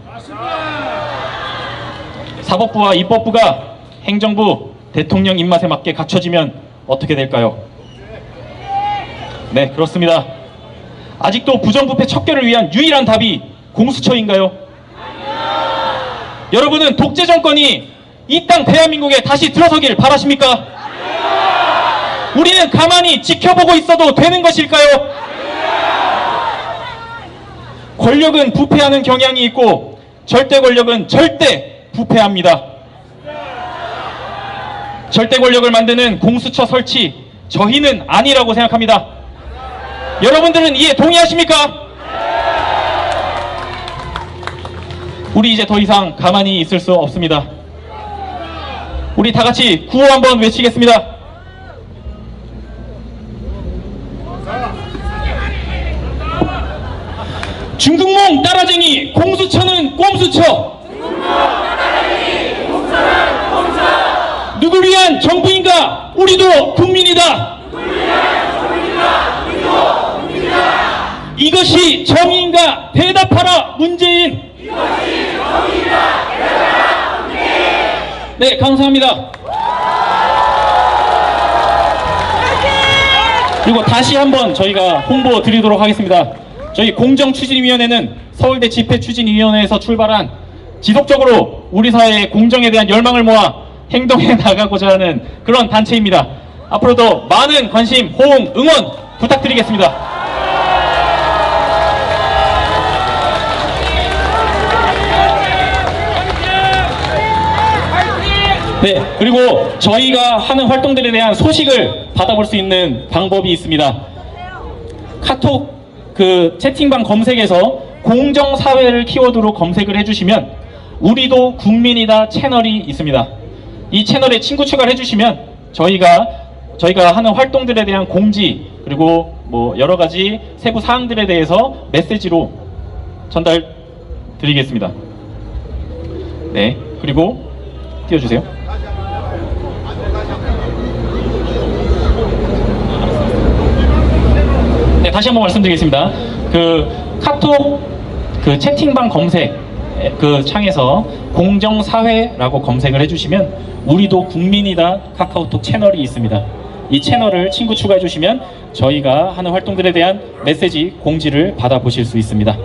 사법부와 입법부가 행정부, 대통령 입맛에 맞게 갖춰지면 어떻게 될까요? 네, 그렇습니다. 아직도 부정부패 척결을 위한 유일한 답이 공수처인가요? 여러분은 독재 정권이 이 땅 대한민국에 다시 들어서길 바라십니까? 우리는 가만히 지켜보고 있어도 되는 것일까요? 권력은 부패하는 경향이 있고 절대 권력은 절대 부패합니다. 절대 권력을 만드는 공수처 설치, 저희는 아니라고 생각합니다. 여러분들은 이에 동의하십니까? 우리 이제 더 이상 가만히 있을 수 없습니다. 우리 다 같이 구호 한번 외치겠습니다. 중국몽 따라쟁이 공수처는 꼼수처. 누굴 위한 정부인가? 우리도 국민이다. 이것이 정의인가? 대답하라 문재인. 네, 감사합니다. 그리고 다시 한번 저희가 홍보 드리도록 하겠습니다. 저희 공정추진위원회는 서울대 집회추진위원회에서 출발한 지속적으로 우리 사회의 공정에 대한 열망을 모아 행동해 나가고자 하는 그런 단체입니다. 앞으로도 많은 관심, 호응, 응원 부탁드리겠습니다. 네, 그리고 저희가 하는 활동들에 대한 소식을 받아볼 수 있는 방법이 있습니다. 카톡 그 채팅방 검색에서 공정사회를 키워드로 검색을 해주시면 우리도 국민이다 채널이 있습니다. 이 채널에 친구 추가를 해주시면 저희가 하는 활동들에 대한 공지, 그리고 뭐 여러 가지 세부 사항들에 대해서 메시지로 전달 드리겠습니다. 네, 그리고 띄워주세요. 네, 다시 한번 말씀드리겠습니다. 그 카톡 그 채팅방 검색 그 창에서 공정사회라고 검색을 해주시면 우리도 국민이다 카카오톡 채널이 있습니다. 이 채널을 친구 추가해 주시면 저희가 하는 활동들에 대한 메시지 공지를 받아보실 수 있습니다.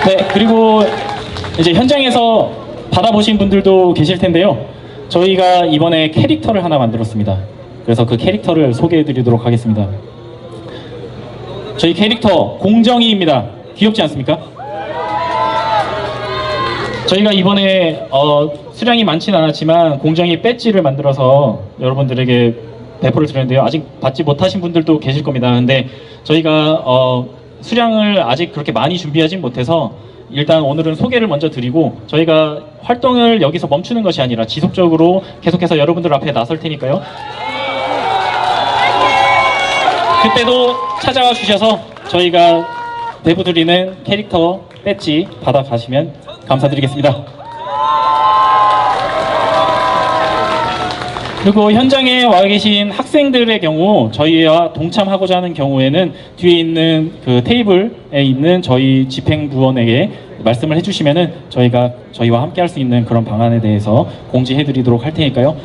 네, 그리고 이제 현장에서 받아보신 분들도 계실 텐데요. 저희가 이번에 캐릭터를 하나 만들었습니다. 그래서 그 캐릭터를 소개해 드리도록 하겠습니다. 저희 캐릭터 공정이입니다. 귀엽지 않습니까? 저희가 이번에 수량이 많지는 않았지만 공정이 배지를 만들어서 여러분들에게 배포를 드렸는데요. 아직 받지 못하신 분들도 계실 겁니다. 근데 저희가 수량을 아직 그렇게 많이 준비하진 못해서 일단 오늘은 소개를 먼저 드리고 저희가 활동을 여기서 멈추는 것이 아니라 지속적으로 계속해서 여러분들 앞에 나설 테니까요. 그때도 찾아와 주셔서 저희가 내부드리는 캐릭터 배지 받아가시면 감사드리겠습니다. 그리고 현장에 와 계신 학생들의 경우 저희와 동참하고자 하는 경우에는 뒤에 있는 그 테이블에 있는 저희 집행부원에게 말씀을 해주시면은 저희와 함께 할 수 있는 그런 방안에 대해서 공지해드리도록 할 테니까요.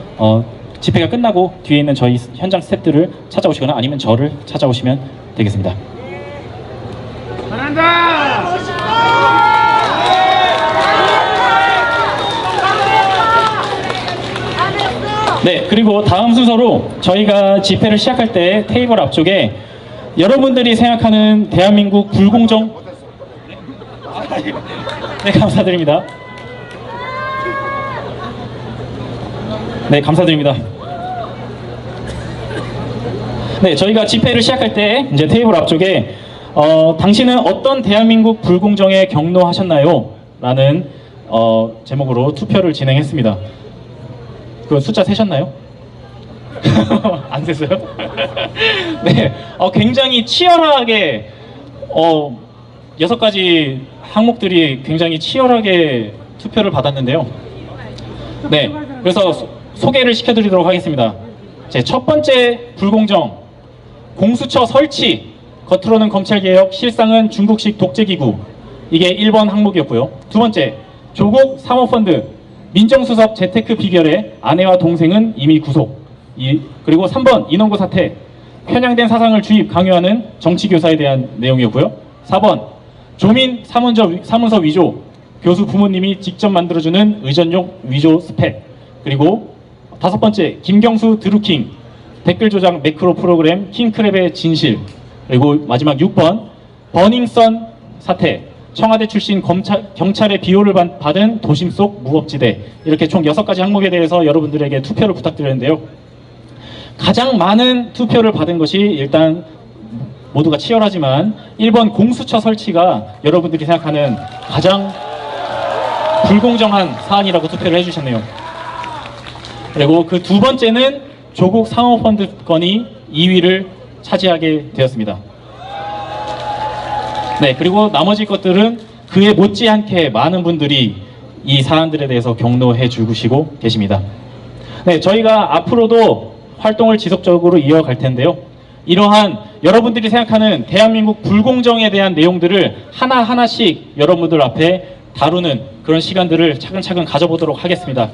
집회가 끝나고 뒤에 있는 저희 현장 스태프들을 찾아오시거나 아니면 저를 찾아오시면 되겠습니다. 잘한다. 네, 그리고 다음 순서로 저희가 집회를 시작할 때 테이블 앞쪽에 여러분들이 생각하는 대한민국 불공정. 네, 감사드립니다. 네, 감사드립니다. 네, 저희가 집회를 시작할 때 이제 테이블 앞쪽에 당신은 어떤 대한민국 불공정에 경로하셨나요? 라는 제목으로 투표를 진행했습니다. 그 숫자 세셨나요? 안 셌어요? 네, 굉장히 치열하게 6가지 항목들이 굉장히 치열하게 투표를 받았는데요. 네, 그래서 소개를 시켜드리도록 하겠습니다. 제 첫 번째 불공정, 공수처 설치, 겉으로는 검찰개혁, 실상은 중국식 독재기구. 이게 1번 항목이었고요. 두 번째, 조국 사모펀드, 민정수석 재테크 비결에 아내와 동생은 이미 구속. 그리고 3번, 인원고 사태, 편향된 사상을 주입, 강요하는 정치교사에 대한 내용이었고요. 4번, 조민 사문서 위조, 교수 부모님이 직접 만들어주는 의전용 위조 스펙. 그리고 5번째, 김경수 드루킹, 댓글 조작 매크로 프로그램 킹크랩의 진실. 그리고 마지막 6번, 버닝썬 사태, 청와대 출신 경찰의 비호를 받은 도심 속 무법지대. 이렇게 총 6가지 항목에 대해서 여러분들에게 투표를 부탁드렸는데요. 가장 많은 투표를 받은 것이 일단 모두가 치열하지만 1번 공수처 설치가 여러분들이 생각하는 가장 불공정한 사안이라고 투표를 해주셨네요. 그리고 그 두 번째는 조국 사모펀드 건이 2위를 차지하게 되었습니다. 네, 그리고 나머지 것들은 그에 못지않게 많은 분들이 이 사안들에 대해서 경로해 주시고 계십니다. 네, 저희가 앞으로도 활동을 지속적으로 이어갈 텐데요. 이러한 여러분들이 생각하는 대한민국 불공정에 대한 내용들을 하나하나씩 여러분들 앞에 다루는 그런 시간들을 차근차근 가져보도록 하겠습니다.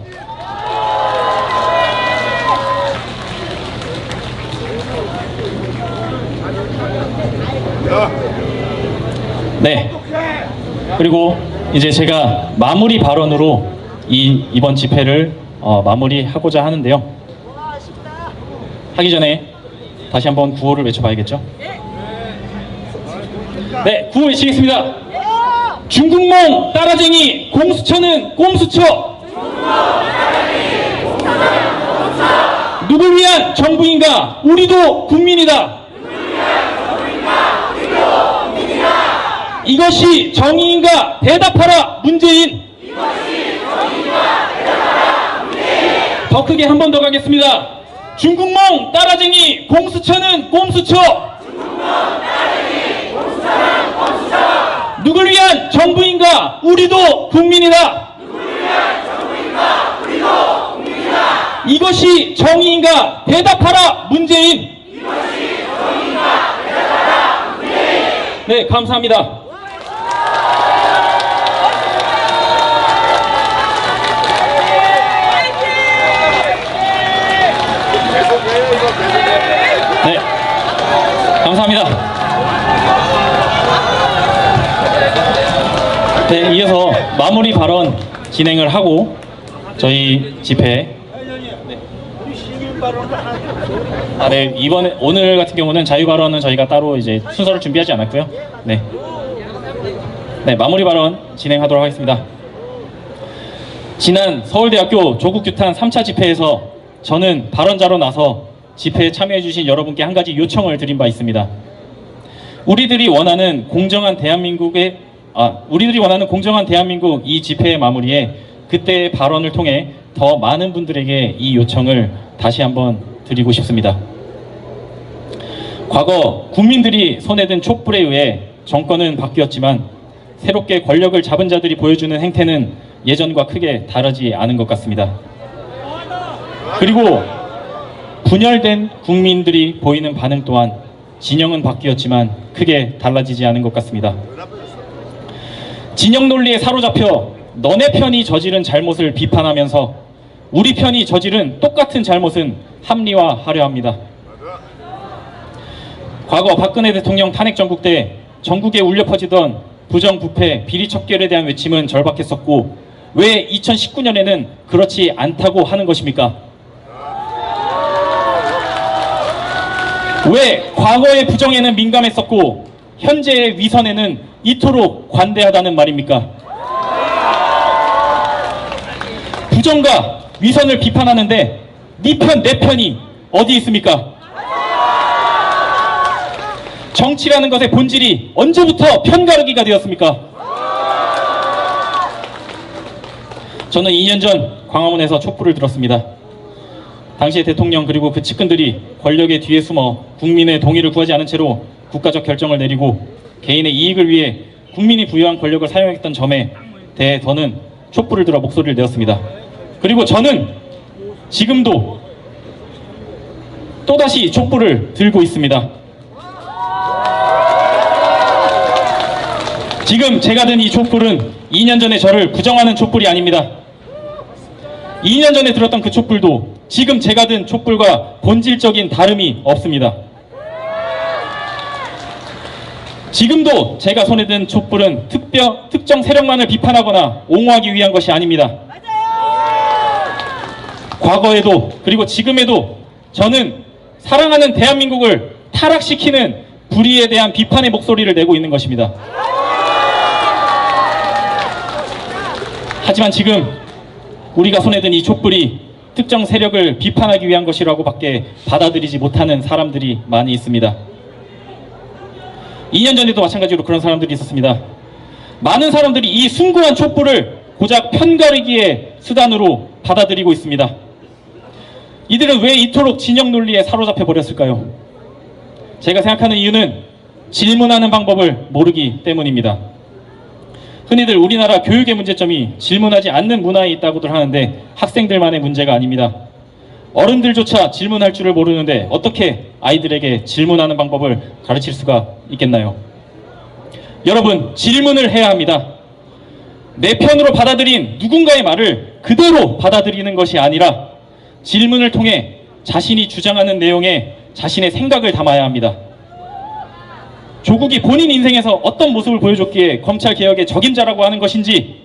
네. 그리고 이제 제가 마무리 발언으로 이번 집회를 마무리하고자 하는데요. 하기 전에 다시 한번 구호를 외쳐봐야겠죠? 네, 구호 외치겠습니다. 중국몽 따라쟁이 공수처는 꼼수처. 누굴 위한 정부인가? 우리도 국민이다. 이것이 정의인가? 대답하라 문재인. 더 크게 한 번 더 가겠습니다. 중국몽 따라쟁이 공수처는 꼼수처. 누굴 위한 정부인가? 우리도 국민이다. 이것이 정의인가? 대답하라 문재인. 네, 감사합니다. 네, 감사합니다. 네, 이어서 마무리 발언 진행을 하고 저희 집회. 네, 오늘 같은 경우는 자유 발언은 저희가 따로 이제 순서를 준비하지 않았고요. 네, 마무리 발언 진행하도록 하겠습니다. 지난 서울대학교 조국 규탄 3차 집회에서 저는 발언자로 나서 집회에 참여해주신 여러분께 한 가지 요청을 드린 바 있습니다. 우리들이 원하는 공정한 대한민국 이 집회의 마무리에 그때의 발언을 통해 더 많은 분들에게 이 요청을 다시 한번 드리고 싶습니다. 과거 국민들이 손에 든 촛불에 의해 정권은 바뀌었지만 새롭게 권력을 잡은 자들이 보여주는 행태는 예전과 크게 다르지 않은 것 같습니다. 그리고 분열된 국민들이 보이는 반응 또한 진영은 바뀌었지만 크게 달라지지 않은 것 같습니다. 진영 논리에 사로잡혀 너네 편이 저지른 잘못을 비판하면서 우리 편이 저지른 똑같은 잘못은 합리화하려 합니다. 과거 박근혜 대통령 탄핵 전국 때 전국에 울려 퍼지던 부정부패, 비리척결에 대한 외침은 절박했었고 왜 2019년에는 그렇지 않다고 하는 것입니까? 왜 과거의 부정에는 민감했었고 현재의 위선에는 이토록 관대하다는 말입니까? 부정과 위선을 비판하는데 네 편, 내 편이 어디 있습니까? 정치라는 것의 본질이 언제부터 편가르기가 되었습니까? 저는 2년 전 광화문에서 촛불을 들었습니다. 당시의 대통령 그리고 그 측근들이 권력의 뒤에 숨어 국민의 동의를 구하지 않은 채로 국가적 결정을 내리고 개인의 이익을 위해 국민이 부여한 권력을 사용했던 점에 대해 저는 촛불을 들어 목소리를 내었습니다. 그리고 저는 지금도 또다시 촛불을 들고 있습니다. 지금 제가 든 이 촛불은 2년 전에 저를 부정하는 촛불이 아닙니다. 2년 전에 들었던 그 촛불도 지금 제가 든 촛불과 본질적인 다름이 없습니다. 지금도 제가 손에 든 촛불은 특정 세력만을 비판하거나 옹호하기 위한 것이 아닙니다. 과거에도 그리고 지금에도 저는 사랑하는 대한민국을 타락시키는 불의에 대한 비판의 목소리를 내고 있는 것입니다. 하지만 지금 우리가 손에 든 이 촛불이 특정 세력을 비판하기 위한 것이라고 밖에 받아들이지 못하는 사람들이 많이 있습니다. 2년 전에도 마찬가지로 그런 사람들이 있었습니다. 많은 사람들이 이 숭고한 촛불을 고작 편가르기의 수단으로 받아들이고 있습니다. 이들은 왜 이토록 진영 논리에 사로잡혀 버렸을까요? 제가 생각하는 이유는 질문하는 방법을 모르기 때문입니다. 흔히들 우리나라 교육의 문제점이 질문하지 않는 문화에 있다고들 하는데 학생들만의 문제가 아닙니다. 어른들조차 질문할 줄을 모르는데 어떻게 아이들에게 질문하는 방법을 가르칠 수가 있겠나요? 여러분, 질문을 해야 합니다. 내 편으로 받아들인 누군가의 말을 그대로 받아들이는 것이 아니라 질문을 통해 자신이 주장하는 내용에 자신의 생각을 담아야 합니다. 조국이 본인 인생에서 어떤 모습을 보여줬기에 검찰개혁의 적임자라고 하는 것인지,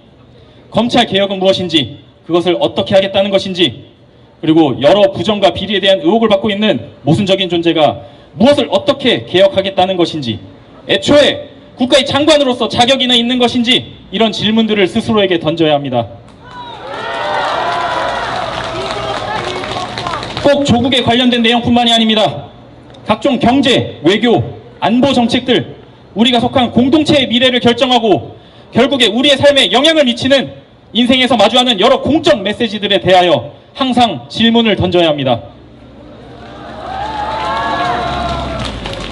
검찰개혁은 무엇인지, 그것을 어떻게 하겠다는 것인지, 그리고 여러 부정과 비리에 대한 의혹을 받고 있는 모순적인 존재가 무엇을 어떻게 개혁하겠다는 것인지, 애초에 국가의 장관으로서 자격이나 있는 것인지, 이런 질문들을 스스로에게 던져야 합니다. 꼭 조국에 관련된 내용뿐만이 아닙니다. 각종 경제, 외교, 안보 정책들, 우리가 속한 공동체의 미래를 결정하고 결국에 우리의 삶에 영향을 미치는 인생에서 마주하는 여러 공적 메시지들에 대하여 항상 질문을 던져야 합니다.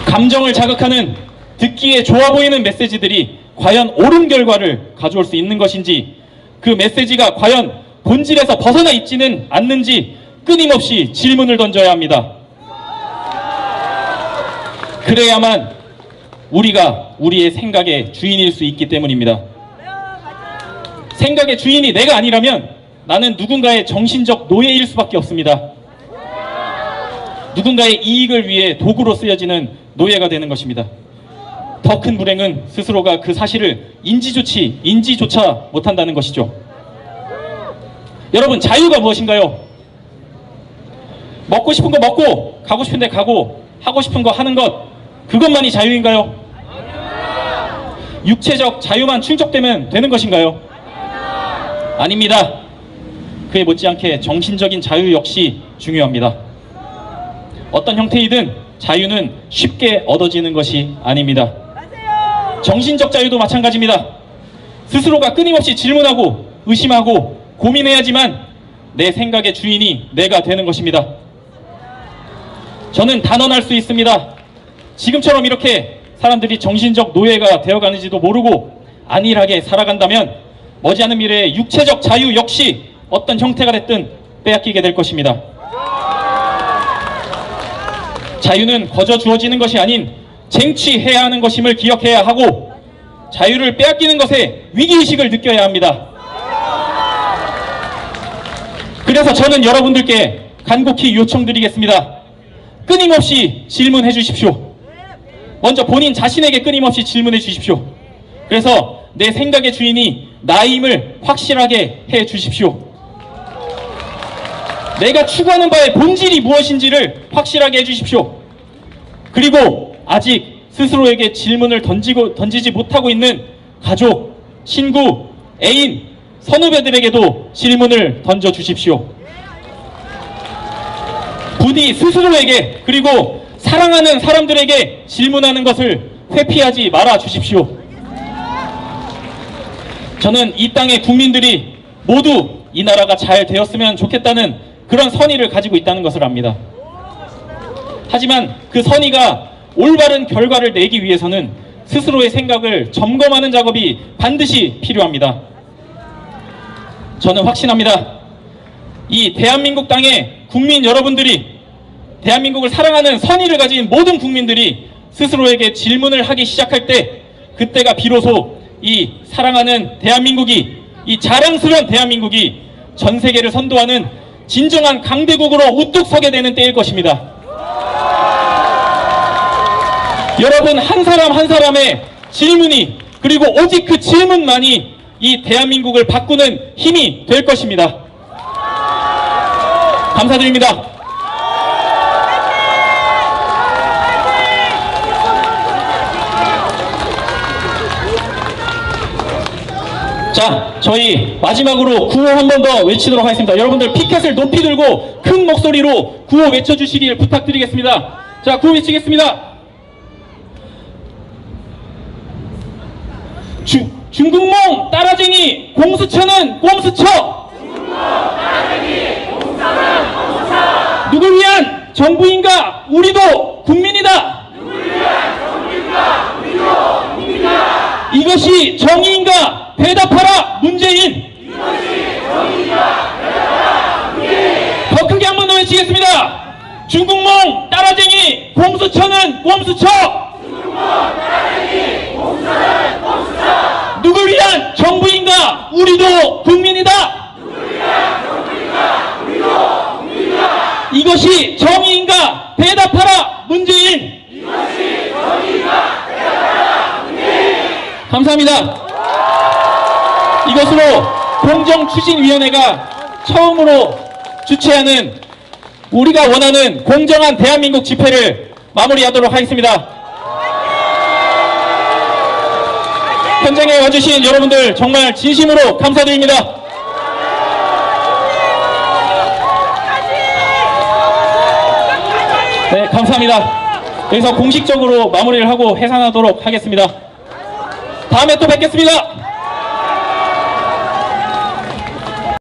감정을 자극하는 듣기에 좋아 보이는 메시지들이 과연 옳은 결과를 가져올 수 있는 것인지, 그 메시지가 과연 본질에서 벗어나 있지는 않는지 끊임없이 질문을 던져야 합니다. 그래야만 우리가 우리의 생각의 주인일 수 있기 때문입니다. 생각의 주인이 내가 아니라면 나는 누군가의 정신적 노예일 수밖에 없습니다. 누군가의 이익을 위해 도구로 쓰여지는 노예가 되는 것입니다. 더 큰 불행은 스스로가 그 사실을 인지조차 못한다는 것이죠. 여러분, 자유가 무엇인가요? 먹고 싶은 거 먹고, 가고 싶은 데 가고, 하고 싶은 거 하는 것, 그것만이 자유인가요? 육체적 자유만 충족되면 되는 것인가요? 아닙니다. 그에 못지않게 정신적인 자유 역시 중요합니다. 어떤 형태이든 자유는 쉽게 얻어지는 것이 아닙니다. 정신적 자유도 마찬가지입니다. 스스로가 끊임없이 질문하고 의심하고 고민해야지만 내 생각의 주인이 내가 되는 것입니다. 저는 단언할 수 있습니다. 지금처럼 이렇게 사람들이 정신적 노예가 되어가는지도 모르고 안일하게 살아간다면 머지않은 미래에 육체적 자유 역시 어떤 형태가 됐든 빼앗기게 될 것입니다. 자유는 거저 주어지는 것이 아닌 쟁취해야 하는 것임을 기억해야 하고, 자유를 빼앗기는 것에 위기의식을 느껴야 합니다. 그래서 저는 여러분들께 간곡히 요청드리겠습니다. 끊임없이 질문해 주십시오. 먼저 본인 자신에게 끊임없이 질문해 주십시오. 그래서 내 생각의 주인이 나임을 확실하게 해 주십시오. 내가 추구하는 바의 본질이 무엇인지를 확실하게 해 주십시오. 그리고 아직 스스로에게 질문을 던지지 못하고 있는 가족, 친구, 애인, 선후배들에게도 질문을 던져 주십시오. 부디 스스로에게 그리고 사랑하는 사람들에게 질문하는 것을 회피하지 말아 주십시오. 저는 이 땅의 국민들이 모두 이 나라가 잘 되었으면 좋겠다는 그런 선의를 가지고 있다는 것을 압니다. 하지만 그 선의가 올바른 결과를 내기 위해서는 스스로의 생각을 점검하는 작업이 반드시 필요합니다. 저는 확신합니다. 이 대한민국 땅의 국민 여러분들이, 대한민국을 사랑하는 선의를 가진 모든 국민들이 스스로에게 질문을 하기 시작할 때, 그때가 비로소 이 사랑하는 대한민국이, 이 자랑스러운 대한민국이 전 세계를 선도하는 진정한 강대국으로 우뚝 서게 되는 때일 것입니다. 여러분 한 사람 한 사람의 질문이, 그리고 오직 그 질문만이 이 대한민국을 바꾸는 힘이 될 것입니다. 감사드립니다. 자, 저희 마지막으로 구호 한 번 더 외치도록 하겠습니다. 여러분들 피켓을 높이 들고 큰 목소리로 구호 외쳐주시길 부탁드리겠습니다. 자, 구호 외치겠습니다. 중국몽 따라쟁이 공수처는 꼼수처. 누굴 위한 정부인가? 우리도 국민이다. 이것이 정의인가? 대답하라 문재인. 더 크게 한 번 더 외치겠습니다. 중국몽 따라쟁이 공수처는 꼼수처. 누굴 위한 정부인가? 우리도 국민이다. 이것이 정의인가? 대답하라 문재인. 감사합니다. 이것으로 공정추진위원회가 처음으로 주최하는 우리가 원하는 공정한 대한민국 집회를 마무리하도록 하겠습니다. 현장에 와주신 여러분들 정말 진심으로 감사드립니다. 네, 감사합니다. 여기서 공식적으로 마무리를 하고 해산하도록 하겠습니다. 다음에 또 뵙겠습니다.